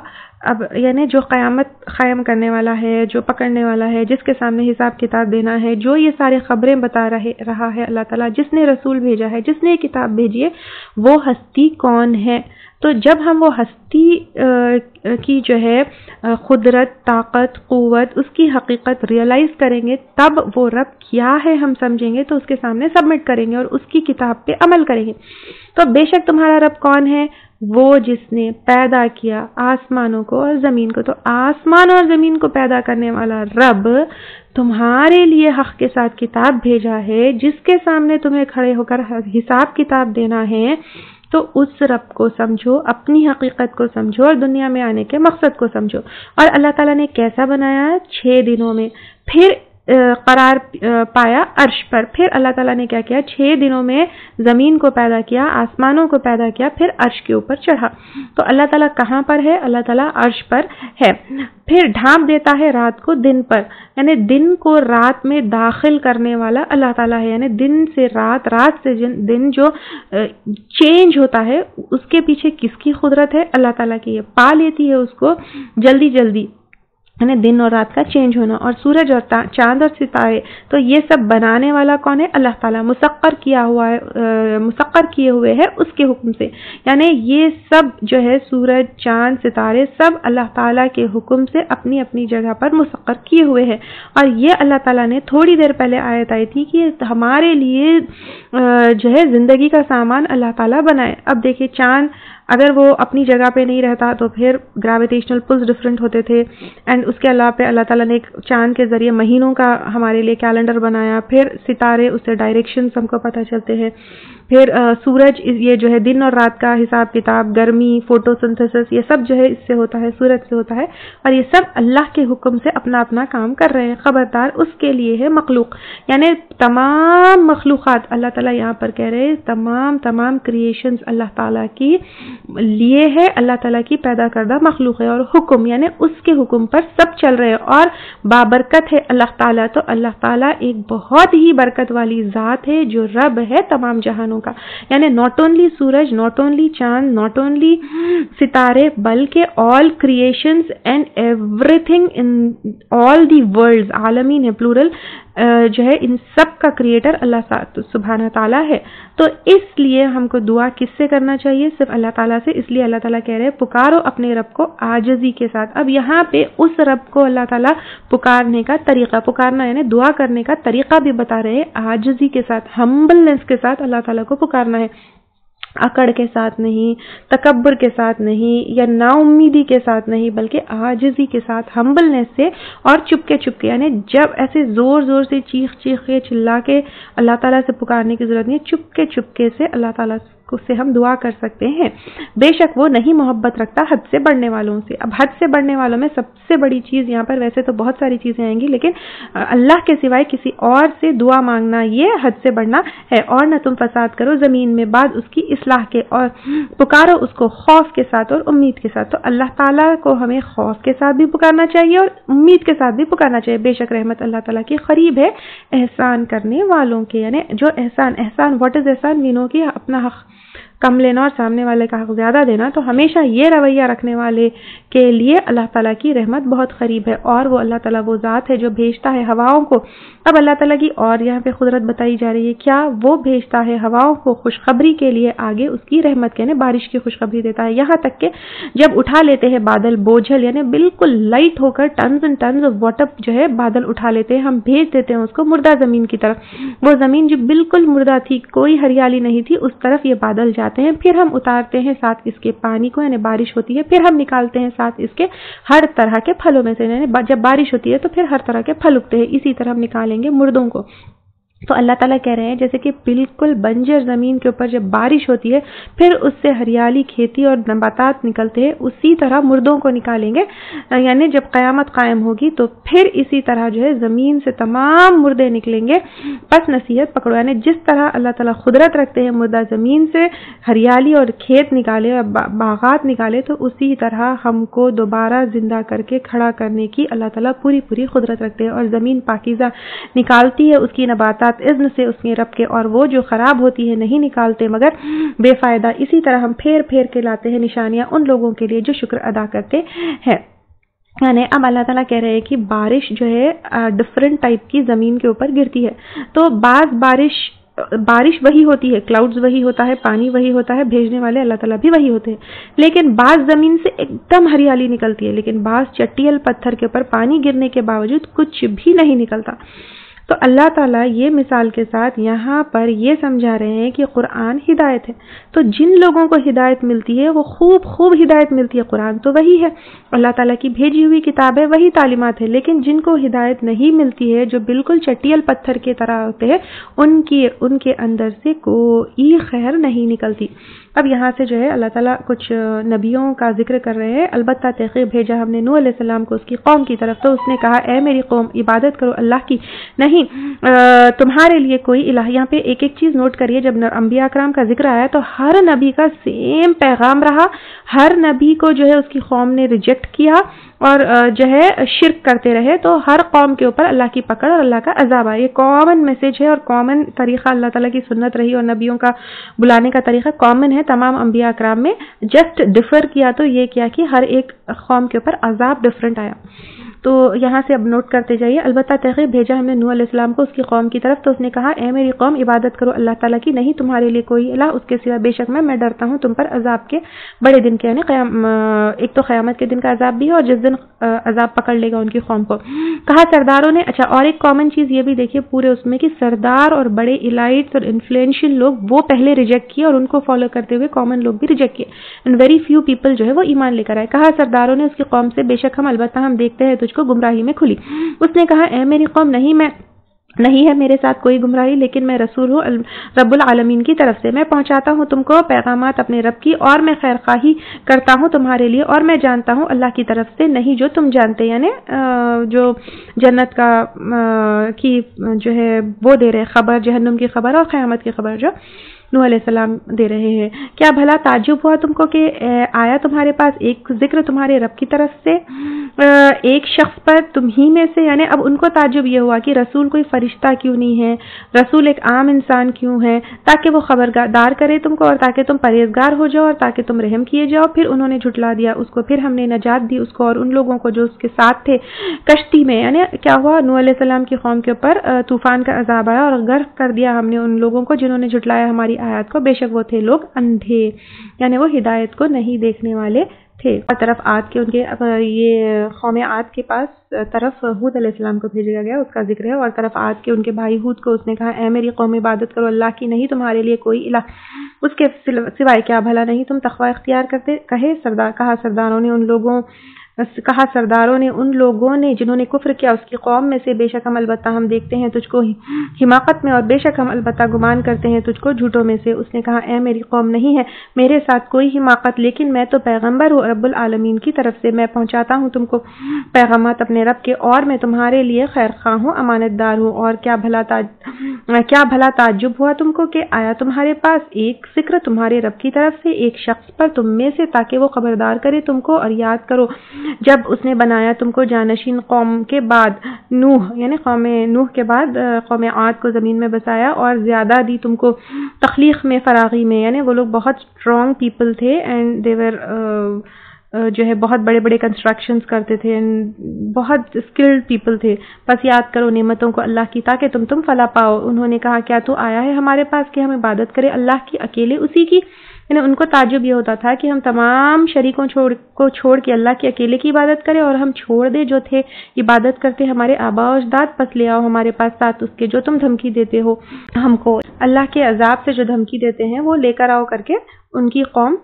اب یعنی جو قیامت قائم کرنے والا ہے، جو پکڑنے والا ہے، جس کے سامنے حساب کتاب دینا ہے، جو یہ سارے خبریں بتا رہا ہے اللہ تعالیٰ، جس نے رسول بھیجا ہے، جس نے کتاب بھیجی ہے، وہ ہستی کون ہے. تو جب ہم وہ ہستی کی جو ہے قدرت، طاقت، قوت، اس کی حقیقت ریئلائز کریں گے، تب وہ رب کیا ہے ہم سمجھیں گے، تو اس کے سامنے سبمٹ کریں گے اور اس کی کتاب پہ عمل کریں گے. تو بے شک تمہارا رب کون ہے؟ وہ جس نے پیدا کیا آسمانوں کو اور زمین کو. تو آسمان اور زمین کو پیدا کرنے والا رب تمہارے لیے حق کے ساتھ کتاب بھیجا ہے، جس کے سامنے تمہیں کھڑے ہو کر حساب کتاب دینا ہے. تو اس رب کو سمجھو، اپنی حقیقت کو سمجھو، اور دنیا میں آنے کے مقصد کو سمجھو. اور اللہ تعالیٰ نے کیسا بنایا؟ 6 دنوں میں. پھر قرار پایا عرش پر. پھر اللہ تعالیٰ نے کیا کیا؟ 6 دنوں میں زمین کو پیدا کیا، آسمانوں کو پیدا کیا، پھر عرش کے اوپر چڑھا. تو اللہ تعالیٰ کہاں پر ہے؟ اللہ تعالیٰ عرش پر ہے. پھر ڈھانپ دیتا ہے رات کو دن پر، یعنی دن کو رات میں داخل کرنے والا اللہ تعالیٰ ہے. یعنی دن سے رات، رات سے دن جو چینج ہوتا ہے، اس کے پیچھے کس کی قدرت ہے؟ اللہ تعالیٰ کی. یہ پا لیتی ہے اس کو جلدی جلدی، یعنی دن اور رات کا چینج ہونا. اور سورج اور چاند اور ستارے، تو یہ سب بنانے والا کون ہے؟ اللہ تعالیٰ. مسخر کیا ہوا ہے، مسخر کیے ہوئے ہے اس کے حکم سے. یعنی یہ سب جو ہے سورج، چاند، ستارے، سب اللہ تعالیٰ کے حکم سے اپنی اپنی جگہ پر مسخر کیے ہوئے ہیں. اور یہ اللہ تعالیٰ نے تھوڑی دیر پہلے آیت آئی تھی کہ ہمارے لیے جو ہے زندگی کا سامان اللہ تعالیٰ بنائے. اب دیکھیے چاند اگر وہ اپنی جگہ پہ نہیں رہتا تو پھر گریویٹیشنل پلز ڈفرینٹ ہوتے تھے. اینڈ اس کے علاوہ پہ اللہ تعالیٰ نے ایک چاند کے ذریعے مہینوں کا ہمارے لیے کیلنڈر بنایا. پھر ستارے، اس سے ڈائریکشنز ہم کو پتہ چلتے ہیں. پھر سورج، یہ جو ہے دن اور رات کا حساب کتاب، گرمی، فوٹو سنتھسس، یہ سب جو ہے اس سے ہوتا ہے، سورج سے ہوتا ہے. اور یہ سب اللہ کے حکم سے اپنا اپنا کام کر رہے ہیں. خبردار اس کے لیے ہے مخلوق، یعنی تمام مخلوقات. اللہ تعالیٰ یہاں پر کہہ رہے تمام کریشنز اللہ تعالیٰ کی لیے ہے، اللہ تعالیٰ کی پیدا کردہ مخلوق ہے. اور حکم یعنی اس کے حکم پر سب چل رہے ہیں، اور بابرکت ہے اللہ تعالیٰ. تو اللہ تعالیٰ ایک بہت ہی برکت والی ذات ہے جو رب ہے تمام جہانوں کا. یعنی ناٹ اونلی سورج، ناٹ اونلی چاند، ناٹ اونلی ستارے، بلکہ all creations and everything in all the worlds, عالمین ہے پلورل، جو ہے ان سب کا کریٹر اللہ سبحانہ تعالیٰ ہے. تو اس لیے ہم کو دعا کس سے کرنا چاہیے؟ صرف اللہ تعالیٰ سے. اس لیے اللہ تعالیٰ کہہ رہے ہیں پکارو اپنے رب کو عاجزی کے ساتھ. اب یہاں پہ اس رب کو اللہ تعالیٰ پکارنے کا طریقہ، پکارنا یعنی دعا کرنے کا طریقہ بھی بتا رہے ہیں. عاجزی کے ساتھ، ہمبلنس کے ساتھ اللہ تعالیٰ کو پکارنا ہے. اکڑ کے ساتھ نہیں، تکبر کے ساتھ نہیں، یا نا امیدی کے ساتھ نہیں، بلکہ عاجزی کے ساتھ، ہمبلنس سے. اور چپکے چپکے، یعنی جب ایسے زور زور سے چیخ کے چلا کے اللہ تعالیٰ سے پکارنے کی ضرورت نہیں ہے. چپکے چپکے سے اللہ تعالیٰ سے ہم دعا کر سکتے ہیں. بے شک وہ نہیں محبت رکھتا حد سے بڑھنے والوں سے. اب حد سے بڑھنے والوں میں سب سے بڑی چیز یہاں پر، ویسے تو بہت ساری چیزیں آئیں گی، لیکن اللہ کے سوائے کسی اور سے دعا مانگنا یہ حد سے بڑھنا ہے. اور نہ تم فساد کرو زمین میں بعد اس کی اصلاح کے، اور پکارو اس کو خوف کے ساتھ اور امید کے ساتھ. تو اللہ تعالیٰ کو ہمیں خوف کے ساتھ بھی پکارنا چاہیے اور امید کے ساتھ بھی پکارنا چاہیے. بے شک رحمت اللہ تعالیٰ کی قریب ہے احسان کرنے والوں کے. یعنی جو احسان واٹ از احسان؟ وی نو کہ اپنا حق کم لینا اور سامنے والے کا حق زیادہ دینا، تو ہمیشہ یہ رویہ رکھنے والے کے لیے اللہ تعالیٰ کی رحمت بہت قریب ہے، اور وہ اللہ تعالیٰ وہ ذات ہے جو بھیجتا ہے ہواؤں کو۔ اب اللہ تعالیٰ کی اور یہاں پہ قدرت بتائی جا رہی ہے، کیا وہ بھیجتا ہے ہواؤں کو خوشخبری کے لیے آگے اس کی رحمت کے، یعنی بارش کی خوشخبری دیتا ہے، یہاں تک کہ جب اٹھا لیتے ہیں بادل بوجھل، یعنی بالکل لائٹ ہو کر tons and tons of water جو ہے بادل اٹھا لیتے ہیں، ہم بھیج دیتے ہیں اس کو مردہ زمین کی طرف، وہ زمین جو بالکل مردہ تھی، کوئی ہریالی نہیں تھی، اس طرف یہ بادل جاتے ہیں، پھر ہم اتارتے ہیں ساتھ اس کے پانی کو، یعنی بارش ہوتی ہے، پھر ہم نکالتے ہیں ساتھ اس کے ہر طرح کے پھلوں میں سے، یعنی جب بارش ہوتی ہے تو پھر ہر طرح کے پھل اگتے ہیں، اسی طرح ہم نکالیں گے مردوں کو۔ تو اللہ تعالیٰ کہہ رہے ہیں جیسے کہ بالکل بنجر زمین کے اوپر جب بارش ہوتی ہے پھر اس سے ہریالی کھیتی اور نباتات نکلتے ہیں، اسی طرح مردوں کو نکالیں گے، یعنی جب قیامت قائم ہوگی تو پھر اسی طرح جو ہے زمین سے تمام مردے نکلیں گے۔ پس نصیحت پکڑو، یعنی جس طرح اللہ تعالیٰ قدرت رکھتے ہیں مردہ زمین سے ہریالی اور کھیت نکالے اور باغات نکالے، تو اسی طرح ہم کو دوبارہ زندہ کر کے کھڑا کرنے کی اللہ تعالیٰ پوری قدرت رکھتے ہیں، اور زمین پاکیزہ نکالتی ہے اس کی نباتات اذن سے اس کے رب کے، اور وہ جو خراب ہوتی ہے نہیں نکالتے مگر بے فائدہ۔ اسی طرح ہم پھیر کے لاتے ہیں نشانیاں ان لوگوں کے لیے جو شکر ادا کرتے ہیں۔ یعنی اب اللہ تعالیٰ کہہ رہے ہیں کہ بارش جو ہے ڈفرنٹ ٹائپ کی زمین کے اوپر گرتی ہے، تو بعض بارش وہی ہوتی ہے، کلاؤڈز وہی ہوتا ہے، پانی وہی ہوتا ہے، بھیجنے والے اللہ تعالیٰ بھی وہی ہوتے ہیں، لیکن بعض زمین سے ایک دم ہریالی نکلتی ہے، لیکن بعض چٹیل پتھر کے اوپر پانی گرنے کے باوجود کچھ بھی نہیں نکلتا۔ تو اللہ تعالیٰ یہ مثال کے ساتھ یہاں پر یہ سمجھا رہے ہیں کہ قرآن ہدایت ہے، تو جن لوگوں کو ہدایت ملتی ہے وہ خوب ہدایت ملتی ہے، قرآن تو وہی ہے، اللہ تعالیٰ کی بھیجی ہوئی کتاب ہے، وہی تعلیمات ہے، لیکن جن کو ہدایت نہیں ملتی ہے، جو بالکل چٹیل پتھر کی طرح ہوتے ہیں، ان کے اندر سے کوئی خیر نہیں نکلتی۔ اب یہاں سے جو ہے اللہ تعالیٰ کچھ نبیوں کا ذکر کر رہے ہیں، البتہ تحقیق بھیجا ہم نے نوح علیہ السلام کو اس کی قوم کی طرف، تو اس نے کہا اے میری قوم عبادت کرو اللہ کی، نہیں تمہارے لیے کوئی الہ۔ یہاں پہ ایک چیز نوٹ کریے، جب انبیاء اکرام کا ذکر آیا تو ہر نبی کا سیم پیغام رہا، ہر نبی کو جو ہے اس کی قوم نے ریجیکٹ کیا اور جو ہے شرک کرتے رہے، تو ہر قوم کے اوپر اللہ کی پکڑ اور اللہ کا عذاب آیا۔ یہ کامن میسج ہے اور کامن طریقہ اللہ تعالیٰ کی سنت رہی، اور نبیوں کا بلانے کا طریقہ کامن ہے تمام انبیاء اکرام میں، جسٹ ڈفر کیا تو یہ کیا کہ ہر ایک قوم کے اوپر عذاب ڈفرنٹ آیا۔ تو یہاں سے اب نوٹ کرتے جائیے، البتہ تحقیق بھیجا ہم نے نوح علیہ السلام کو اس کی قوم کی طرف، تو اس نے کہا اے میری قوم عبادت کرو اللہ تعالیٰ کی، نہیں تمہارے لیے کوئی الہ اس کے سوا، بے شک میں ڈرتا ہوں تم پر عذاب کے بڑے دن کے، یعنی ایک تو قیامت کے دن کا عذاب بھی ہے اور جس دن عذاب پکڑ لے گا ان کی قوم کو۔ کہا سرداروں نے، اچھا اور ایک کامن چیز یہ بھی دیکھیے پورے اس میں کہ سردار اور بڑے ایلائٹس اور انفلوئنشل لوگ وہ پہلے ریجیکٹ کیے اور ان کو فالو کرتے ہوئے کامن لوگ بھی ریجیکٹ کیے، اینڈ ویری فیو پیپل جو ہے وہ ایمان لے کر آئے۔ کہا سرداروں نے اس کی قوم سے، بے شک البتہ ہم دیکھتے ہیں تجھ کو گمراہی میں کھلی۔ اس نے کہا اے میری قوم نہیں ہے میرے ساتھ کوئی گمراہی، لیکن میں رسول ہوں رب العالمین کی طرف سے، میں پہنچاتا ہوں تم کو پیغامات اپنے رب کی، اور میں خیر خواہی کرتا ہوں تمہارے لیے، اور میں جانتا ہوں اللہ کی طرف سے نہیں جو تم جانتے، یعنی جو جنت کا کی جو ہے وہ دے رہے خبر، جہنم کی خبر اور قیامت کی خبر جو نوح علیہ السلام دے رہے ہیں۔ کیا بھلا تعجب ہوا تم کو کہ آیا تمہارے پاس ایک ذکر تمہارے رب کی طرف سے ایک شخص پر تم ہی میں سے، یعنی اب ان کو تعجب یہ ہوا کہ رسول کوئی فرشتہ کیوں نہیں ہے، رسول ایک عام انسان کیوں ہے، تاکہ وہ خبردار کرے تم کو اور تاکہ تم پرہیزگار ہو جاؤ اور تاکہ تم رحم کیے جاؤ۔ پھر انہوں نے جھٹلا دیا اس کو، پھر ہم نے نجات دی اس کو اور ان لوگوں کو جو اس کے ساتھ تھے کشتی میں، یعنی کیا ہوا نوح علیہ السلام کی قوم کے اوپر طوفان کا عذاب آیا اور غرق کر دیا ہم نے ان لوگوں کو جنہوں نے جھٹلایا ہماری آیات کو، بے شک وہ تھے لوگ اندھے، یعنی وہ ہدایت کو نہیں دیکھنے والے تھے۔ اور طرف عاد کے ان کے یہ قوم عاد کے پاس طرف ہود علیہ السلام کو بھیجا گیا، اس کا ذکر ہے، اور طرف عاد کے ان کے بھائی ہود کو اس نے کہا اے میری قوم عبادت کرو اللہ کی، نہیں تمہارے لیے کوئی الہ اس کے سوائے، کیا بھلا نہیں تم تقوی اختیار کرتے۔ کہا سرداروں نے ان لوگوں نے جنہوں نے کفر کیا اس کی قوم میں سے، بے شک ہم البتہ ہم دیکھتے ہیں تجھ کو حماقت میں، اور بے شک ہم البتہ گمان کرتے ہیں تجھ کو جھوٹوں میں سے۔ اس نے کہا اے میری قوم نہیں ہے میرے ساتھ کوئی حماقت، لیکن میں تو پیغمبر ہوں رب العالمین کی طرف سے، میں پہنچاتا ہوں تم کو پیغامات اپنے رب کے، اور میں تمہارے لیے خیر خواہ ہوں، امانت دار ہوں۔ اور کیا بھلا تعجب ہوا تم کو کہ آیا تمہارے پاس ایک ذکر تمہارے رب کی طرف سے ایک شخص پر تم میں سے، تاکہ وہ خبردار کرے تم کو اور یاد کرو جب اس نے بنایا تم کو جانشین قوم کے بعد نوح یعنی قوم نوح کے بعد قوم عاد کو زمین میں بسایا اور زیادہ دی تم کو تخلیق میں فراغی میں، یعنی وہ لوگ بہت اسٹرانگ پیپل تھے اینڈ دے ور جو ہے بہت بڑے بڑے کنسٹرکشنز کرتے تھے، بہت اسکلڈ پیپل تھے. بس یاد کرو نعمتوں کو اللہ کی تاکہ تم فلاح پاؤ. انہوں نے کہا کیا تو آیا ہے ہمارے پاس کہ ہم عبادت کرے اللہ کی اکیلے اسی کی؟ یعنی ان کو تعجب یہ ہوتا تھا کہ ہم تمام شریکوں کو چھوڑ کے اللہ کی اکیلے کی عبادت کریں اور ہم چھوڑ دے جو تھے عبادت کرتے ہمارے آبا و اجداد، پس لے آؤ ہمارے پاس ساتھ اس کے جو تم دھمکی دیتے ہو ہم کو. اللہ کے عذاب سے جو دھمکی دیتے ہیں وہ لے کر آؤ کر کے ان کی قوم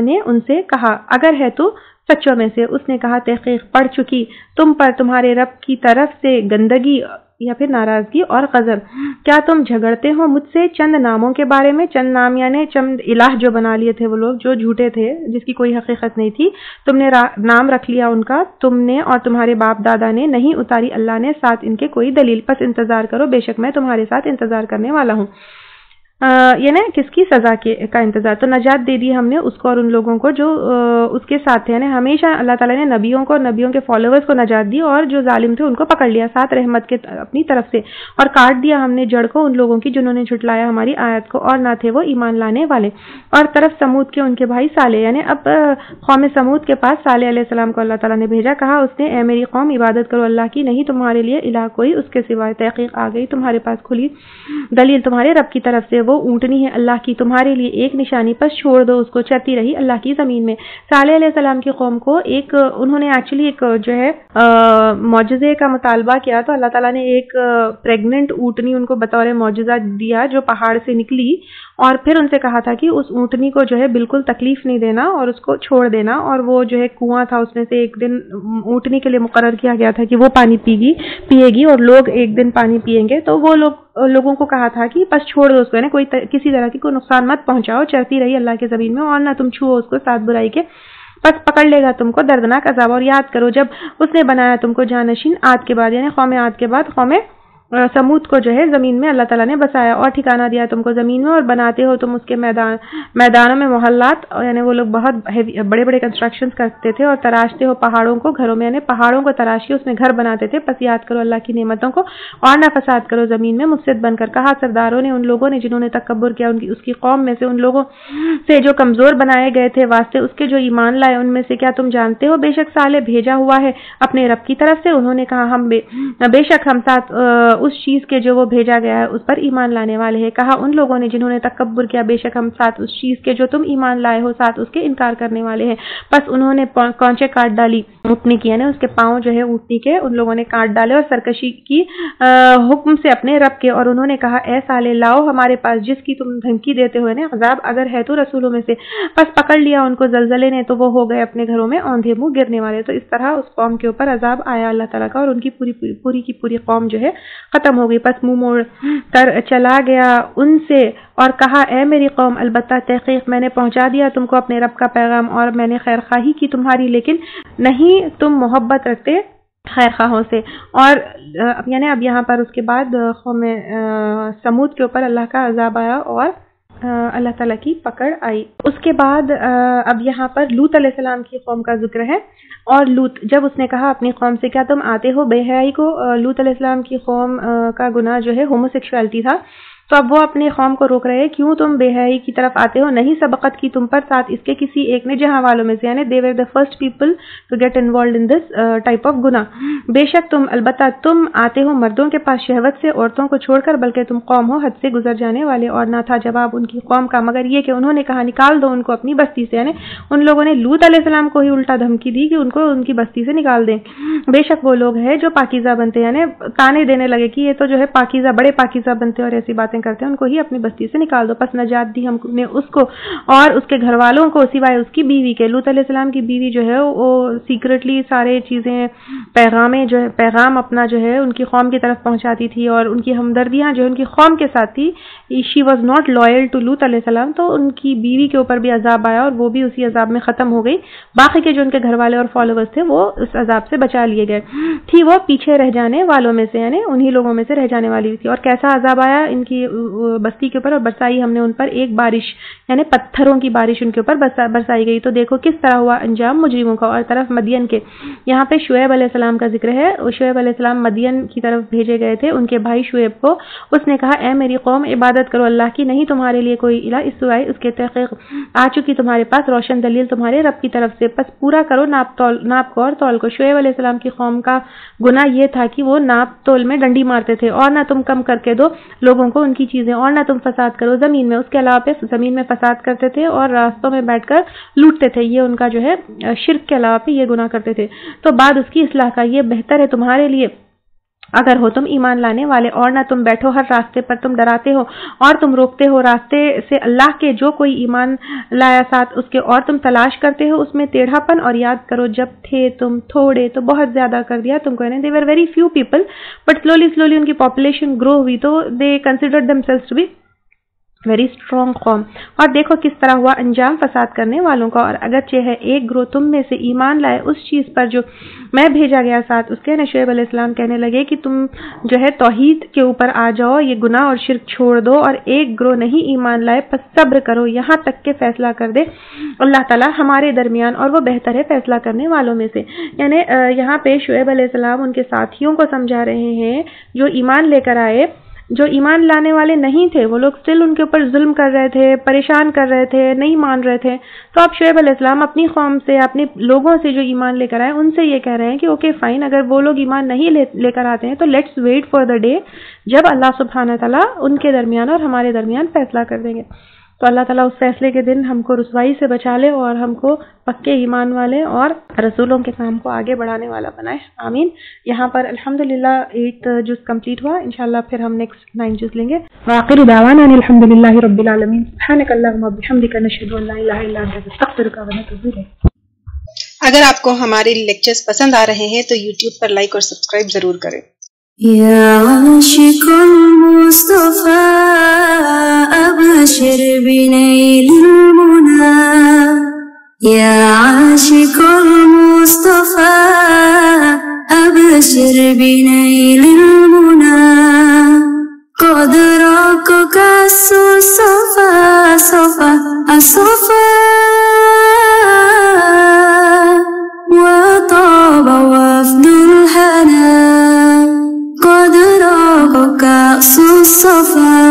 نے ان سے کہا اگر ہے تو سچوں میں سے. اس نے کہا تحقیق پڑ چکی تم پر تمہارے رب کی طرف سے گندگی یا پھر ناراضگی اور غضب. کیا تم جھگڑتے ہو مجھ سے چند ناموں کے بارے میں؟ چند نام یعنی چند الہ جو بنا لیے تھے وہ لوگ جو جھوٹے تھے جس کی کوئی حقیقت نہیں تھی، تم نے نام رکھ لیا ان کا، تم نے اور تمہارے باپ دادا نے، نہیں اتاری اللہ نے ساتھ ان کے کوئی دلیل. پس انتظار کرو بے شک میں تمہارے ساتھ انتظار کرنے والا ہوں. یعنی کس کی سزا کا انتظار؟ تو نجات دے دی ہم نے اس کو اور ان لوگوں کو جو اس کے ساتھ تھے. یعنی ہمیشہ اللہ تعالیٰ نے نبیوں کو اور نبیوں کے فالوورز کو نجات دی اور جو ظالم تھے ان کو پکڑ لیا ساتھ رحمت کے اپنی طرف سے، اور کاٹ دیا ہم نے جڑ کو ان لوگوں کی جنہوں نے جھٹلایا ہماری آیت کو اور نہ تھے وہ ایمان لانے والے. اور طرف سمود کے ان کے بھائی صالح، یعنی اب قوم سمود کے پاس صالح علیہ السلام کو اللہ تعالیٰ نے بھیجا. کہا اس نے اے میری قوم عبادت کرو اللہ کی، نہیں تمہارے لیے الہ کوئی اس کے سوائے. تحقیق آ گئی تمہارے پاس کھلی دلیل تمہارے رب کی طرف سے، وہ اونٹنی ہے اللہ کی تمہارے لیے ایک نشانی، پس چھوڑ دو اس کو چرتی رہی اللہ کی زمین میں. صالح علیہ السلام کی قوم کو انہوں نے ایکچولی ایک جو ہے معجزے کا مطالبہ کیا تو اللہ تعالیٰ نے ایک پریگننٹ اونٹنی ان کو بطور معجزہ دیا جو پہاڑ سے نکلی، اور پھر ان سے کہا تھا کہ اس اونٹنی کو جو ہے بالکل تکلیف نہیں دینا اور اس کو چھوڑ دینا. اور وہ جو ہے کنواں تھا اس میں سے ایک دن اونٹنی کے لیے مقرر کیا گیا تھا کہ وہ پانی پیے گی اور لوگ ایک دن پانی پیئیں گے. تو وہ لوگوں کو کہا تھا کہ بس چھوڑ دو اس کو، یعنی کوئی کسی طرح کی کوئی نقصان مت پہنچاؤ، چرتی رہی اللہ کے زمین میں اور نہ تم چھو اس کو ساتھ برائی کے، پس پکڑ لے گا تم کو دردناک عذاب. اور یاد کرو جب اس نے بنایا تم کو جانشین عاد کے بعد یعنی قوم عاد کے بعد قوم سمود کو جو ہے زمین میں اللہ تعالیٰ نے بسایا اور ٹھکانہ دیا تم کو زمین میں، اور بناتے ہو تم اس کے میدانوں میں محلات، یعنی وہ لوگ بہت بڑے بڑے کنسٹرکشنز کرتے تھے، اور تراشتے ہو پہاڑوں کو گھروں میں، یعنی پہاڑوں کو تراش کے اس میں گھر بناتے تھے. پس یاد کرو اللہ کی نعمتوں کو اور نہ فساد کرو زمین میں مفسد بن کر. کہا سرداروں نے ان لوگوں نے جنہوں نے تکبر کیا اس کی قوم میں سے، ان لوگوں سے جو کمزور بنائے گئے تھے واسطے اس کے جو ایمان لائے ان میں سے، کیا تم جانتے ہو بے شک صالح بھیجا ہوا ہے اپنے رب کی طرف سے؟ انہوں نے کہا ہم بے شک ہم ساتھ اس چیز کے جو وہ بھیجا گیا ہے اس پر ایمان لانے والے ہیں. کہا ان لوگوں نے جنہوں نے تکبر کیا بے شک ہم ساتھ اس چیز کے جو تم ایمان لائے ہو ساتھ اس کے انکار کرنے والے ہیں. پس انہوں نے کونچے کاٹ ڈالی اونٹنی کی، یعنی اس کے پاؤں جو ہے اونٹنی کے ان لوگوں نے کاٹ ڈالے اور سرکشی کی حکم سے اپنے رب کے. اور انہوں نے کہا اے صالح لاؤ ہمارے پاس جس کی تم دھمکی دیتے ہوئے نا عذاب اگر ہے تو رسولوں میں سے. پس پکڑ لیا ان کو زلزلے نے تو وہ ہو گئے اپنے گھروں میں اوندھے منہ گرنے والے. تو اس طرح اس قوم کے اوپر عذاب آیا اللہ تعالیٰ کا اور ان کی پوری کی پوری قوم جو ہے ختم ہو گئی. پس منہ موڑ کر چلا گیا ان سے اور کہا اے میری قوم البتہ تحقیق میں نے پہنچا دیا تم کو اپنے رب کا پیغام اور میں نے خیر خواہی کی تمہاری، لیکن نہیں تم محبت رکھتے خیر خواہوں سے. اور یعنی اب یہاں پر اس کے بعد قوم سمود کے اوپر اللہ کا عذاب آیا اور اللہ تعالیٰ کی پکڑ آئی. اس کے بعد اب یہاں پر لوط علیہ السلام کی قوم کا ذکر ہے. اور لوط جب اس نے کہا اپنی قوم سے کیا تم آتے ہو بے حیائی کو، لوط علیہ السلام کی قوم کا گناہ جو ہے ہوموسیکشوالٹی تھا، تو اب وہ اپنے قوم کو روک رہے کیوں تم بے حیائی کی طرف آتے ہو، نہیں سبقت کی تم پر ساتھ اس کے کسی ایک نے جہاں والوں میں سے، یعنی they were the first people to get involved in this type of گناہ. بے شک تم البتہ تم آتے ہو مردوں کے پاس شہوت سے عورتوں کو چھوڑ کر، بلکہ تم قوم ہو حد سے گزر جانے والے. اور نہ تھا جواب ان کی قوم کا مگر یہ کہ انہوں نے کہا نکال دو ان کو اپنی بستی سے، یعنی ان لوگوں نے لوط علیہ السلام کو ہی الٹا دھمکی دی کہ ان کو ان کی بستی سے نکال دیں. بے شک وہ لوگ ہیں جو پاکیزہ بنتے، یعنی تانے دینے لگے کہ یہ تو جو ہے پاکیزہ بڑے پاکیزہ بنتے اور ایسی باتیں کرتے ہیں، ان کو ہی اپنی بستی سے نکال دو. پس نجات دی ہم نے اس کو اور اس کے گھر والوں کو سوائے اس کی بیوی کے. لوط علیہ السلام کی بیوی جو ہے وہ سیکرٹلی سارے چیزیں پیغام اپنا جو ہے ان کی قوم کی طرف پہنچاتی تھی اور ان کی ہمدردیاں جو ان کی قوم کے ساتھ تھی. She was not loyal to لوط علیہ السلام، تو ان کی بیوی کے اوپر بھی عذاب آیا اور وہ بھی اسی عذاب میں ختم ہو گئی. باقی کے جو ان کے گھر والے اور فالوورز تھے وہ اس عذاب سے بچا لیے گئے. تھی وہ پیچھے رہ جانے والوں میں سے، یعنی انہی لوگوں میں سے رہ جانے والی تھی. اور کیسا عذاب آیا ان کی بستی کے اوپر اور برسائی ہم نے ان پر ایک بارش یعنی پتھروں کی بارش ان کے اوپر برسائی گئی. تو دیکھو کس طرح ہوا انجام مجرموں کا. اور طرف مدین کے یہاں پہ شعیب علیہ السلام کا ذکر ہے. شعیب علیہ السلام مدین کی طرف بھیجے گئے تھے ان کے بھائی شعیب کو. اس نے کہا اے میری قوم عبادت کرو اللہ کی, نہیں تمہارے لیے کوئی الہ اس سوائے اس کے. تحقیق آ چکی تمہارے پاس روشن دلیل تمہارے رب کی طرف سے, پس پورا کرو ناپ کو اور تول کو. شعیب علیہ السلام کی قوم کا گناہ یہ تھا کہ وہ ناپ تول میں ڈنڈی مارتے تھے. اور نہ تم کم کر کے دو لوگوں کو ان کی چیزیں, اور نہ تم فساد کرو زمین میں. اس کے علاوہ پہ زمین میں فساد کرتے تھے اور راستوں میں بیٹھ کر لوٹتے تھے. یہ ان کا جو ہے شرک کے علاوہ پہ یہ گناہ کرتے تھے. تو بعد اس کی اصلاح کا یہ بہتر ہے تمہارے لیے اگر ہو تم ایمان لانے والے. اور نہ تم بیٹھو ہر راستے پر تم ڈراتے ہو اور تم روکتے ہو راستے سے اللہ کے جو کوئی ایمان لایا ساتھ اس کے, اور تم تلاش کرتے ہو اس میں ٹیڑھا پن. اور یاد کرو جب تھے تم تھوڑے تو بہت زیادہ کر دیا تم کو. they were very few people but slowly ان کی پاپولیشن گرو ہوئی تو they considered themselves to be very strong قوم. اور دیکھو کس طرح ہوا انجام فساد کرنے والوں کا. اور اگرچہ ہے ایک گروہ تم میں سے ایمان لائے اس چیز پر جو میں بھیجا گیا ساتھ اس کے. شعیب علیہ السلام کہنے لگے کہ تم جو ہے توحید کے اوپر آ جاؤ, یہ گناہ اور شرک چھوڑ دو. اور ایک گروہ نہیں ایمان لائے پس صبر کرو یہاں تک کہ فیصلہ کر دے اللہ تعالیٰ ہمارے درمیان, اور وہ بہتر ہے فیصلہ کرنے والوں میں سے. یعنی یہاں پہ شعیب علیہ السلام ان کے ساتھیوں کو سمجھا رہے ہیں جو ایمان لے کر آئے. جو ایمان لانے والے نہیں تھے وہ لوگ اسٹل ان کے اوپر ظلم کر رہے تھے, پریشان کر رہے تھے, نہیں مان رہے تھے. تو اب شعیب علیہ السلام اپنی قوم سے اپنے لوگوں سے جو ایمان لے کر آئے ان سے یہ کہہ رہے ہیں کہ اوکے فائن, اگر وہ لوگ ایمان نہیں لے کر آتے ہیں تو let's wait for the day جب اللہ سبحانہ تعالیٰ ان کے درمیان اور ہمارے درمیان فیصلہ کر دیں گے. تو اللہ تعالیٰ اس فیصلے کے دن ہم کو رسوائی سے بچا لے اور ہم کو پکے ایمان والے اور رسولوں کے کام کو آگے بڑھانے والا بنائے, آمین. یہاں پر الحمدللہ 8 جز کمپلیٹ ہوا. انشاءاللہ پھر ہم نیکسٹ 9 جز لیں گے. وآخر دعوانا الحمدللہ رب العالمین. سبحانک اللہم وبحمدک نشہد ان لا الہ الا انت نستغفرک ونتوب الیک.
اگر آپ کو ہمارے لیکچرز پسند آ رہے ہیں تو یوٹیوب پر لائک اور سبسکرائب ضرور کریں.
يا عاشق المصطفى أبشر بنيل المنى. يا عاشق المصطفى أبشر بنيل المنى. قد راقك الصفا صفا الصفا وطاب وفد الهنا. قد راقك الصفا